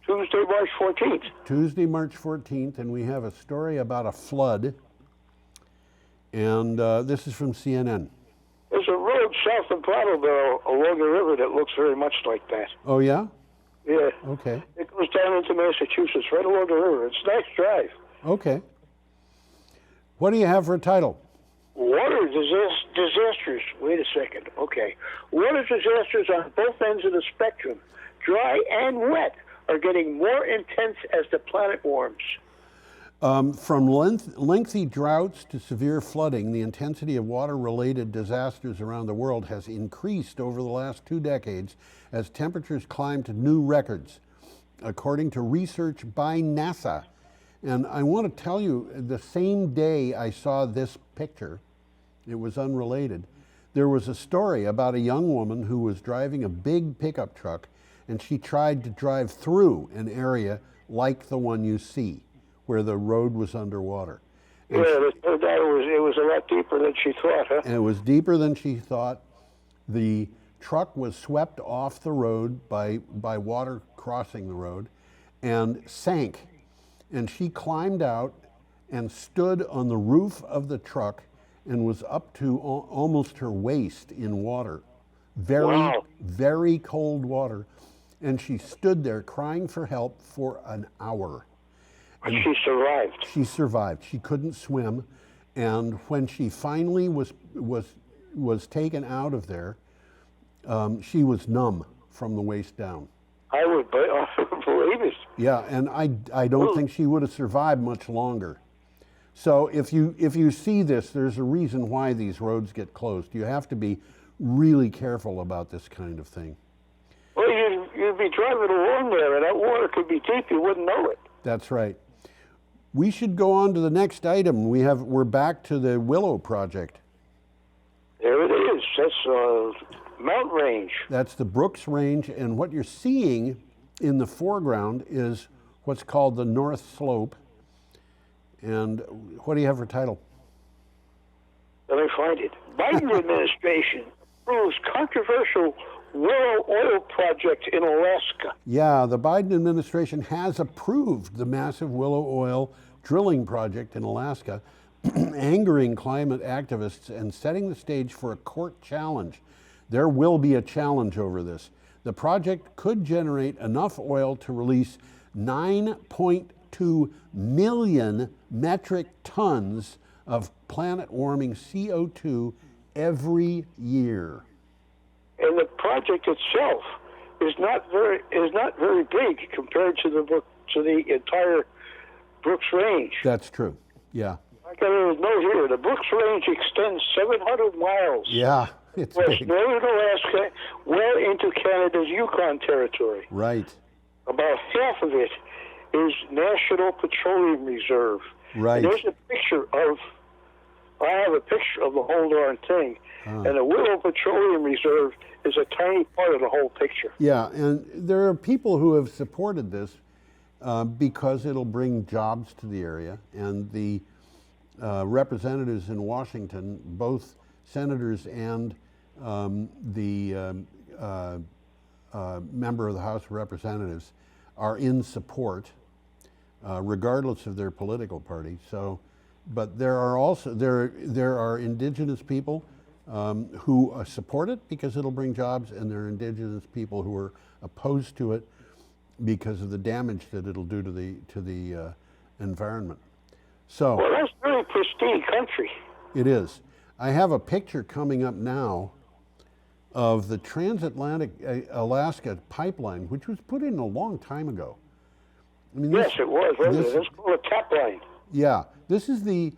[SPEAKER 3] Tuesday, March 14th.
[SPEAKER 2] Tuesday, March 14th, and we have a story about a flood. And this is from CNN.
[SPEAKER 3] There's a road south of Brattleboro along the river that looks very much like that.
[SPEAKER 2] Oh, yeah?
[SPEAKER 3] Yeah.
[SPEAKER 2] Okay.
[SPEAKER 3] It goes down into Massachusetts, right along the river. It's a nice drive.
[SPEAKER 2] Okay. What do you have for a title?
[SPEAKER 3] Water disasters. Wait a second. Okay. Water disasters on both ends of the spectrum, dry and wet, are getting more intense as the planet warms.
[SPEAKER 2] From lengthy droughts to severe flooding, the intensity of water-related disasters around the world has increased over the last 2 decades as temperatures climb to new records, according to research by NASA. And I want to tell you, the same day I saw this picture, it was unrelated, there was a story about a young woman who was driving a big pickup truck, and she tried to drive through an area like the one you see, where the road was underwater. And
[SPEAKER 3] it was a lot deeper than she thought, huh?
[SPEAKER 2] And it was deeper than she thought. The truck was swept off the road by water crossing the road and sank. And she climbed out and stood on the roof of the truck and was up to almost her waist in water. Very cold water. And she stood there crying for help for an hour.
[SPEAKER 3] And she survived.
[SPEAKER 2] She survived. She couldn't swim, and when she finally was taken out of there, she was numb from the waist down.
[SPEAKER 3] I would believe it.
[SPEAKER 2] Yeah, and I don't think she would have survived much longer. So if you see this, there's a reason why these roads get closed. You have to be really careful about this kind of thing.
[SPEAKER 3] Well, you'd be driving along there, and that water could be deep. You wouldn't know it.
[SPEAKER 2] That's right. We should go on to the next item. We're back to the Willow project.
[SPEAKER 3] There it is. That's mountain range.
[SPEAKER 2] That's the Brooks Range, and what you're seeing in the foreground is what's called the North Slope. And what do you have for title?
[SPEAKER 3] Let me find it. Biden administration approves controversial Willow oil project in Alaska.
[SPEAKER 2] Yeah, the Biden administration has approved the massive Willow oil drilling project in Alaska, angering climate activists and setting the stage for a court challenge. There will be a challenge over this. The project could generate enough oil to release 9.2 million metric tons of planet-warming CO2 every year.
[SPEAKER 3] And the project itself is not very big compared to the entire Brooks Range.
[SPEAKER 2] That's true. Yeah.
[SPEAKER 3] I got a note here. The Brooks Range extends 700 miles.
[SPEAKER 2] Yeah, it's
[SPEAKER 3] west
[SPEAKER 2] big.
[SPEAKER 3] northern Alaska, well into Canada's Yukon territory.
[SPEAKER 2] Right.
[SPEAKER 3] about half of it is National Petroleum Reserve.
[SPEAKER 2] Right.
[SPEAKER 3] And there's a picture of, I have a picture of the whole darn thing. And the Willow Petroleum Reserve is a tiny part of the whole picture.
[SPEAKER 2] Yeah, and there are people who have supported this because it'll bring jobs to the area, and the representatives in Washington, both senators and the member of the House of Representatives, are in support, regardless of their political party. So, but there are also there are indigenous people who support it because it'll bring jobs, and there are indigenous people who are opposed to it because of the damage that it'll do to the environment. So,
[SPEAKER 3] well, that's very pristine country.
[SPEAKER 2] It is. I have a picture coming up now of the transatlantic Alaska pipeline, which was put in a long time ago. I mean,
[SPEAKER 3] Yes, it was. It's called a tap line.
[SPEAKER 2] Yeah, this is the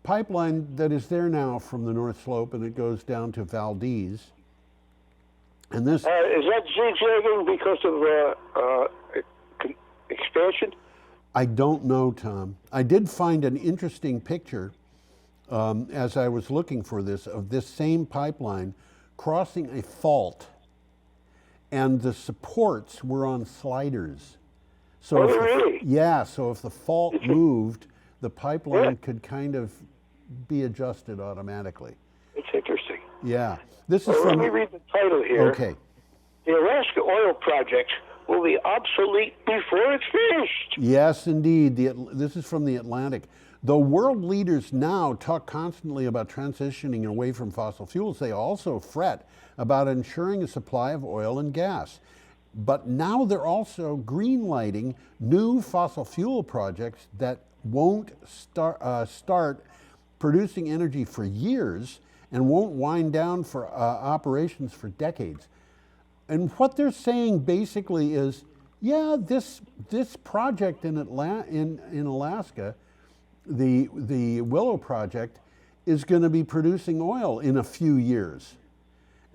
[SPEAKER 2] pipeline that is there now from the North Slope, and it goes down to Valdez. And this
[SPEAKER 3] Is that zigzagging because of expansion?
[SPEAKER 2] I don't know, Tom. I did find an interesting picture as I was looking for this, of this same pipeline crossing a fault, and the supports were on sliders. So
[SPEAKER 3] Oh, really?
[SPEAKER 2] Yeah, so if the fault moved, the pipeline could kind of be adjusted automatically.
[SPEAKER 3] It's interesting.
[SPEAKER 2] Yeah. This is
[SPEAKER 3] Well,
[SPEAKER 2] from...
[SPEAKER 3] let me read the title here.
[SPEAKER 2] Okay.
[SPEAKER 3] The Alaska oil project will be obsolete before it's finished.
[SPEAKER 2] Yes, indeed. This is from the Atlantic. Though world leaders now talk constantly about transitioning away from fossil fuels, they also fret about ensuring a supply of oil and gas. But now they're also green-lighting new fossil fuel projects that won't start producing energy for years and won't wind down for operations for decades. And what they're saying basically is, yeah, this project in Alaska, the Willow project, is going to be producing oil in a few years.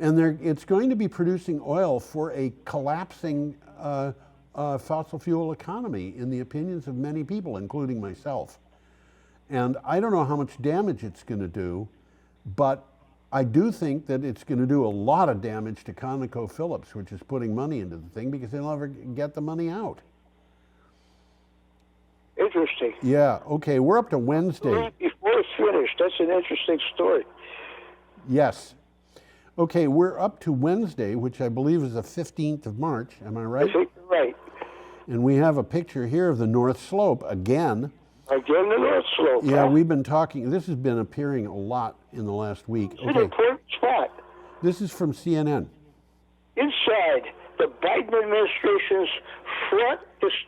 [SPEAKER 2] And it's going to be producing oil for a collapsing fossil fuel economy, in the opinions of many people, including myself. And I don't know how much damage it's going to do, but I do think that it's going to do a lot of damage to ConocoPhillips, which is putting money into the thing, because they'll never get the money out.
[SPEAKER 3] Interesting.
[SPEAKER 2] Yeah, okay, we're up to Wednesday.
[SPEAKER 3] Before it's finished, that's an interesting story.
[SPEAKER 2] Yes. Okay, we're up to Wednesday, which I believe is the 15th of March, am I right?
[SPEAKER 3] I think you're right.
[SPEAKER 2] And we have a picture here of the North Slope again.
[SPEAKER 3] Again, the North Slope.
[SPEAKER 2] Yeah,
[SPEAKER 3] huh?
[SPEAKER 2] we've been talking, this has been appearing a lot in the last week.
[SPEAKER 3] It's an important spot.
[SPEAKER 2] This is from CNN.
[SPEAKER 3] Inside, the Biden administration's front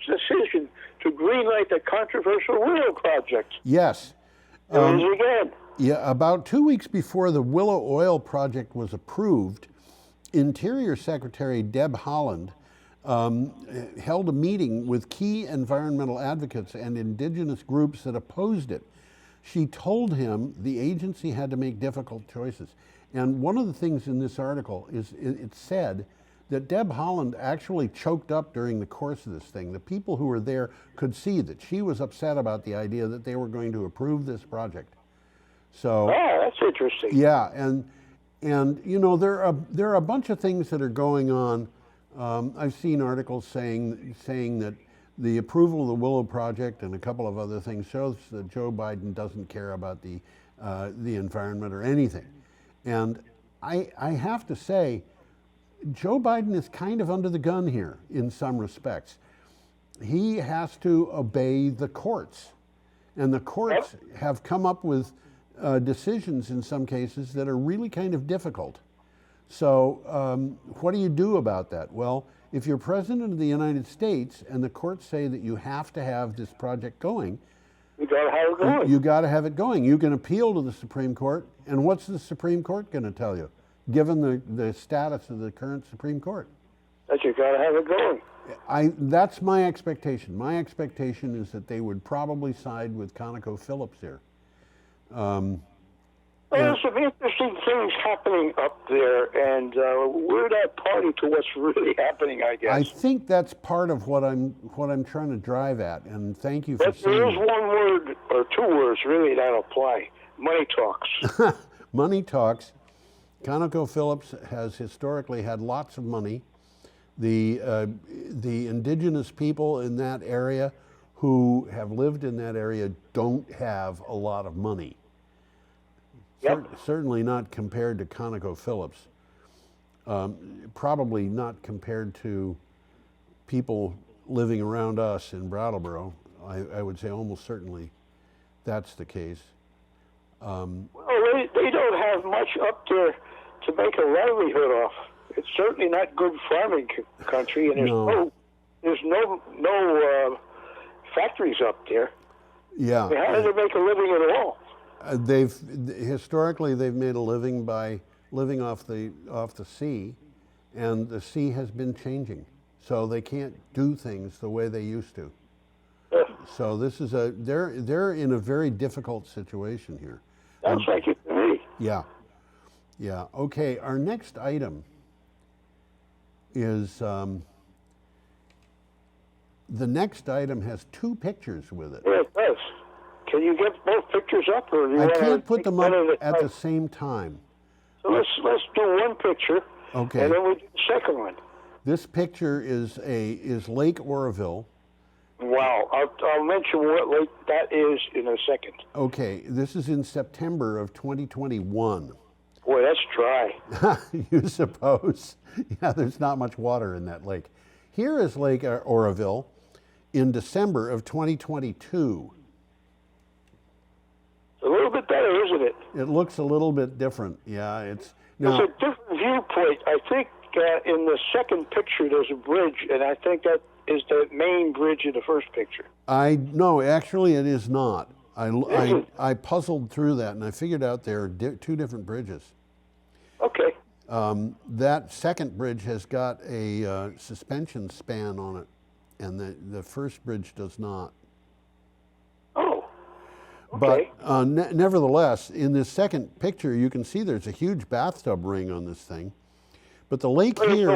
[SPEAKER 3] decision to greenlight the controversial Willow project.
[SPEAKER 2] Yes.
[SPEAKER 3] There it is again.
[SPEAKER 2] Yeah, about 2 weeks before the Willow Oil project was approved, Interior Secretary Deb Haaland held a meeting with key environmental advocates and indigenous groups that opposed it. She told him the agency had to make difficult choices. And one of the things in this article is it said that Deb Haaland actually choked up during the course of this thing. The people who were there could see that she was upset about the idea that they were going to approve this project. So,
[SPEAKER 3] That's interesting.
[SPEAKER 2] yeah, and you know, there are a bunch of things that are going on. I've seen articles saying that the approval of the Willow project and a couple of other things shows that Joe Biden doesn't care about the environment or anything. And I have to say, Joe Biden is kind of under the gun here in some respects. He has to obey the courts, and the courts have come up with decisions in some cases that are really kind of difficult. So what do you do about that? Well, if you're president of the United States and the courts say that you have to have this project going,
[SPEAKER 3] You got to have it going.
[SPEAKER 2] you got to have it going. You can appeal to the Supreme Court, and what's the Supreme Court going to tell you, given the status of the current Supreme Court?
[SPEAKER 3] That you got to have it going.
[SPEAKER 2] That's my expectation. My expectation is that they would probably side with ConocoPhillips here.
[SPEAKER 3] Well, there's some interesting things happening up there, and we're not party to what's really happening, I guess.
[SPEAKER 2] I think that's part of what I'm trying to drive at, and thank you for
[SPEAKER 3] But
[SPEAKER 2] saying
[SPEAKER 3] there is
[SPEAKER 2] that.
[SPEAKER 3] one word or two words really that apply. Money talks.
[SPEAKER 2] Money talks. ConocoPhillips has historically had lots of money. The indigenous people in that area who have lived in that area don't have a lot of money.
[SPEAKER 3] Yep.
[SPEAKER 2] Certainly not compared to ConocoPhillips. Probably not compared to people living around us in Brattleboro. I would say almost certainly that's the case.
[SPEAKER 3] Well, they don't have much up there to make a livelihood off. It's certainly not good farming country, and there's no factories up there.
[SPEAKER 2] Yeah.
[SPEAKER 3] I mean, how do they make a living at all?
[SPEAKER 2] Historically they've made a living by living off the sea, and the sea has been changing, so they can't do things the way they used to. So this is they're in a very difficult situation here.
[SPEAKER 3] Sounds like it to me.
[SPEAKER 2] Yeah. Okay, our next item is the next item has two pictures with it.
[SPEAKER 3] Yeah, it does. Can you get both pictures up, or do you
[SPEAKER 2] I
[SPEAKER 3] want
[SPEAKER 2] can't
[SPEAKER 3] to
[SPEAKER 2] put them up at the same time.
[SPEAKER 3] So let's do one picture.
[SPEAKER 2] Okay.
[SPEAKER 3] And then we do the second one.
[SPEAKER 2] This picture is Lake Oroville.
[SPEAKER 3] Wow. I'll mention what lake that is in a second.
[SPEAKER 2] Okay, this is in September of 2021.
[SPEAKER 3] Boy, that's dry.
[SPEAKER 2] You suppose? Yeah, there's not much water in that lake. Here is Lake Oroville in December of 2022.
[SPEAKER 3] A little bit better, isn't it?
[SPEAKER 2] It looks a little bit different. Yeah, it's
[SPEAKER 3] There's
[SPEAKER 2] now.
[SPEAKER 3] a different viewpoint. I think in the second picture there's a bridge, and I think that is the main bridge in the first picture.
[SPEAKER 2] No, actually, it is not. I puzzled through that, and I figured out there are two different bridges.
[SPEAKER 3] Okay.
[SPEAKER 2] That second bridge has got a suspension span on it, and the first bridge does not.
[SPEAKER 3] Oh. Okay.
[SPEAKER 2] But nevertheless, in this second picture, you can see there's a huge bathtub ring on this thing. But the lake here...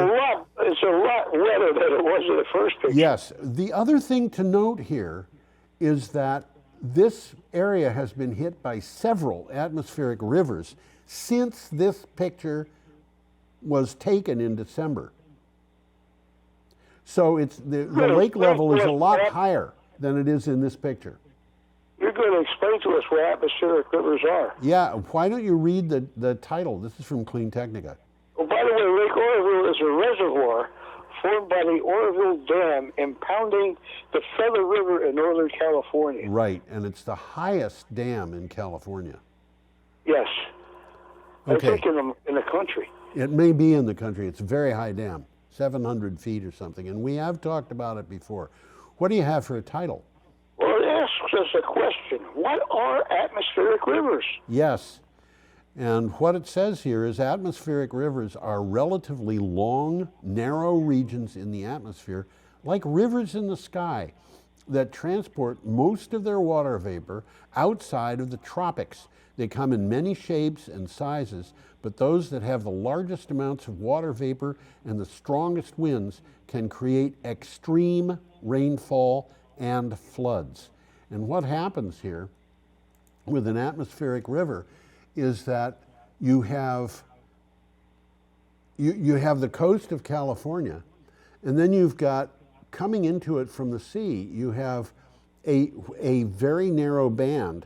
[SPEAKER 3] It's a lot wetter than it was in the first picture.
[SPEAKER 2] Yes. The other thing to note here is that this area has been hit by several atmospheric rivers since this picture was taken in December. So the lake level is a lot higher than it is in this picture.
[SPEAKER 3] You're going to explain to us what atmospheric rivers are.
[SPEAKER 2] Yeah, why don't you read the title? This is from Clean Technica.
[SPEAKER 3] Oh, by the way, Lake Oroville is a reservoir formed by the Oroville Dam impounding the Feather River in Northern California.
[SPEAKER 2] Right, and it's the highest dam in California.
[SPEAKER 3] Yes.
[SPEAKER 2] Okay.
[SPEAKER 3] I think in the country.
[SPEAKER 2] It may be in the country. It's a very high dam, 700 feet or something, and we have talked about it before. What do you have for a title?
[SPEAKER 3] Well, it asks us a question. What are atmospheric rivers?
[SPEAKER 2] Yes. And what it says here is atmospheric rivers are relatively long, narrow regions in the atmosphere, like rivers in the sky, that transport most of their water vapor outside of the tropics. They come in many shapes and sizes, but those that have the largest amounts of water vapor and the strongest winds can create extreme rainfall and floods. And what happens here with an atmospheric river is that you have the coast of California, and then you've got, coming into it from the sea, you have a very narrow band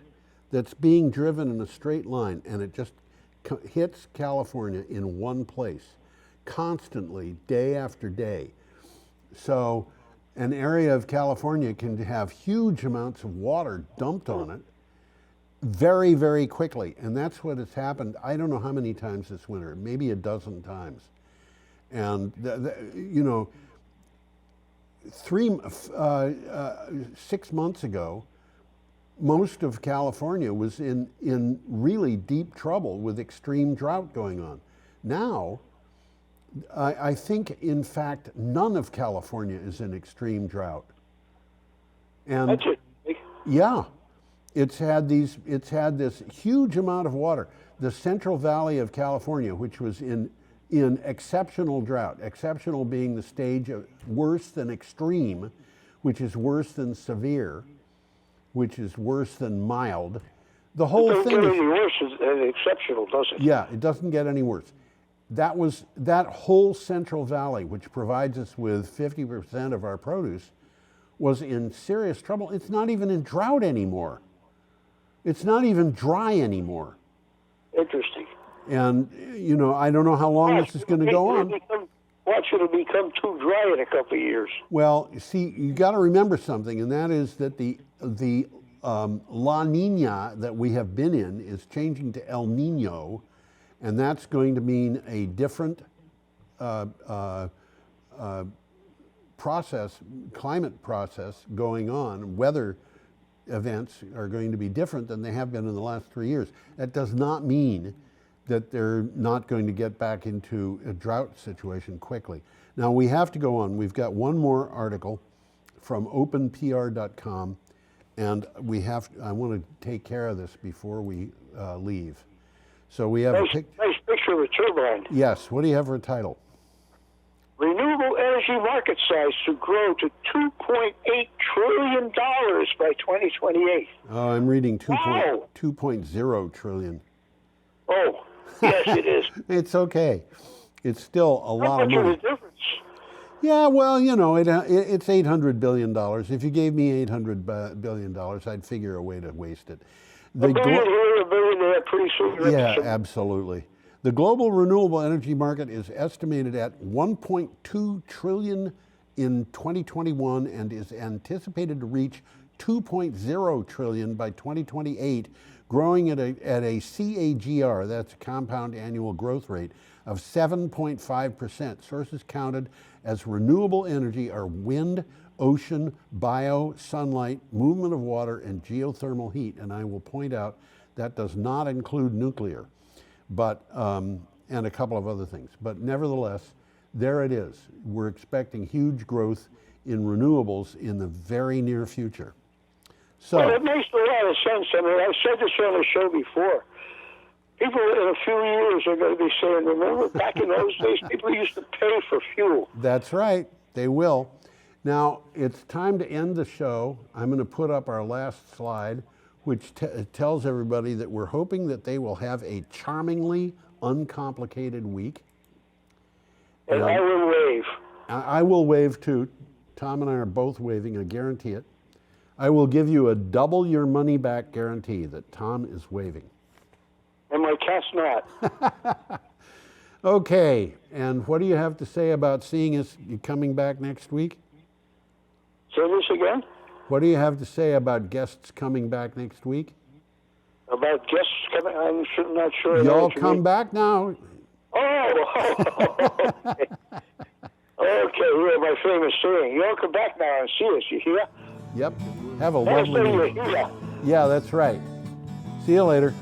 [SPEAKER 2] that's being driven in a straight line, and it just hits California in one place, constantly, day after day. So an area of California can have huge amounts of water dumped on it very, very quickly. And that's what has happened, I don't know how many times this winter, maybe a dozen times. And, 6 months ago, most of California was in really deep trouble with extreme drought going on. Now, I think, in fact, none of California is in extreme drought. And
[SPEAKER 3] That's it.
[SPEAKER 2] yeah, it's had this huge amount of water. the Central Valley of California, which was in exceptional drought, exceptional being the stage of worse than extreme, which is worse than severe, which is worse than mild. The whole
[SPEAKER 3] It
[SPEAKER 2] thing
[SPEAKER 3] doesn't get
[SPEAKER 2] is,
[SPEAKER 3] any worse than exceptional, does it?
[SPEAKER 2] yeah, it doesn't get any worse. That whole Central Valley, which provides us with 50% of our produce, was in serious trouble. It's not even in drought anymore. It's not even dry anymore.
[SPEAKER 3] Interesting.
[SPEAKER 2] And, you know, I don't know how long this is going to go on.
[SPEAKER 3] Watch it become too dry in a couple of years.
[SPEAKER 2] Well, see, you got to remember something, and that is that the La Niña that we have been in is changing to El Niño, and that's going to mean a different process, climate process going on. Weather events are going to be different than they have been in the last 3 years. That does not mean that they're not going to get back into a drought situation quickly. Now we have to go on. We've got one more article from openpr.com, and I want to take care of this before we leave. So we have
[SPEAKER 3] nice picture of a turbine.
[SPEAKER 2] Yes, what do you have for a title?
[SPEAKER 3] Renewable energy market size to grow to $2.8 trillion by 2028.
[SPEAKER 2] Oh, I'm reading
[SPEAKER 3] Wow.
[SPEAKER 2] 2.0 trillion.
[SPEAKER 3] Oh, yes, it is.
[SPEAKER 2] It's okay. It's still a lot
[SPEAKER 3] How
[SPEAKER 2] of
[SPEAKER 3] much of
[SPEAKER 2] money.
[SPEAKER 3] a difference?
[SPEAKER 2] Yeah, well, you know, it's $800 billion. If you gave me $800 billion, I'd figure a way to waste it.
[SPEAKER 3] A billion here, a billion there, pretty soon.
[SPEAKER 2] Yeah, absolutely. The global renewable energy market is estimated at $1.2 trillion in 2021 and is anticipated to reach $2.0 trillion by 2028, growing at a CAGR, that's a compound annual growth rate, of 7.5%. Sources counted as renewable energy are wind, ocean, bio, sunlight, movement of water, and geothermal heat. And I will point out that does not include nuclear, but and a couple of other things. But nevertheless, there it is. We're expecting huge growth in renewables in the very near future. So
[SPEAKER 3] well, it makes a lot of sense. I mean, I've said this on the show before. People in a few years are going to be saying, remember back in those days, people used to pay for fuel.
[SPEAKER 2] That's right, they will. Now, it's time to end the show. I'm going to put up our last slide, which tells everybody that we're hoping that they will have a charmingly uncomplicated week.
[SPEAKER 3] And I will wave.
[SPEAKER 2] I will wave too. Tom and I are both waving, I guarantee it. I will give you a double your money back guarantee that Tom is waving.
[SPEAKER 3] And my cat's not.
[SPEAKER 2] Okay, and what do you have to say about seeing us coming back next week?
[SPEAKER 3] Say this again?
[SPEAKER 2] What do you have to say about guests coming back next week?
[SPEAKER 3] About guests coming? I'm not sure. I know
[SPEAKER 2] Y'all
[SPEAKER 3] what you
[SPEAKER 2] come
[SPEAKER 3] mean.
[SPEAKER 2] back now.
[SPEAKER 3] Oh, okay. Okay, yeah, my famous saying. Y'all come back now and see us, you hear?
[SPEAKER 2] Yep. Have a
[SPEAKER 3] Last
[SPEAKER 2] lovely
[SPEAKER 3] thing
[SPEAKER 2] week.
[SPEAKER 3] you hear.
[SPEAKER 2] Yeah, that's right. See you later.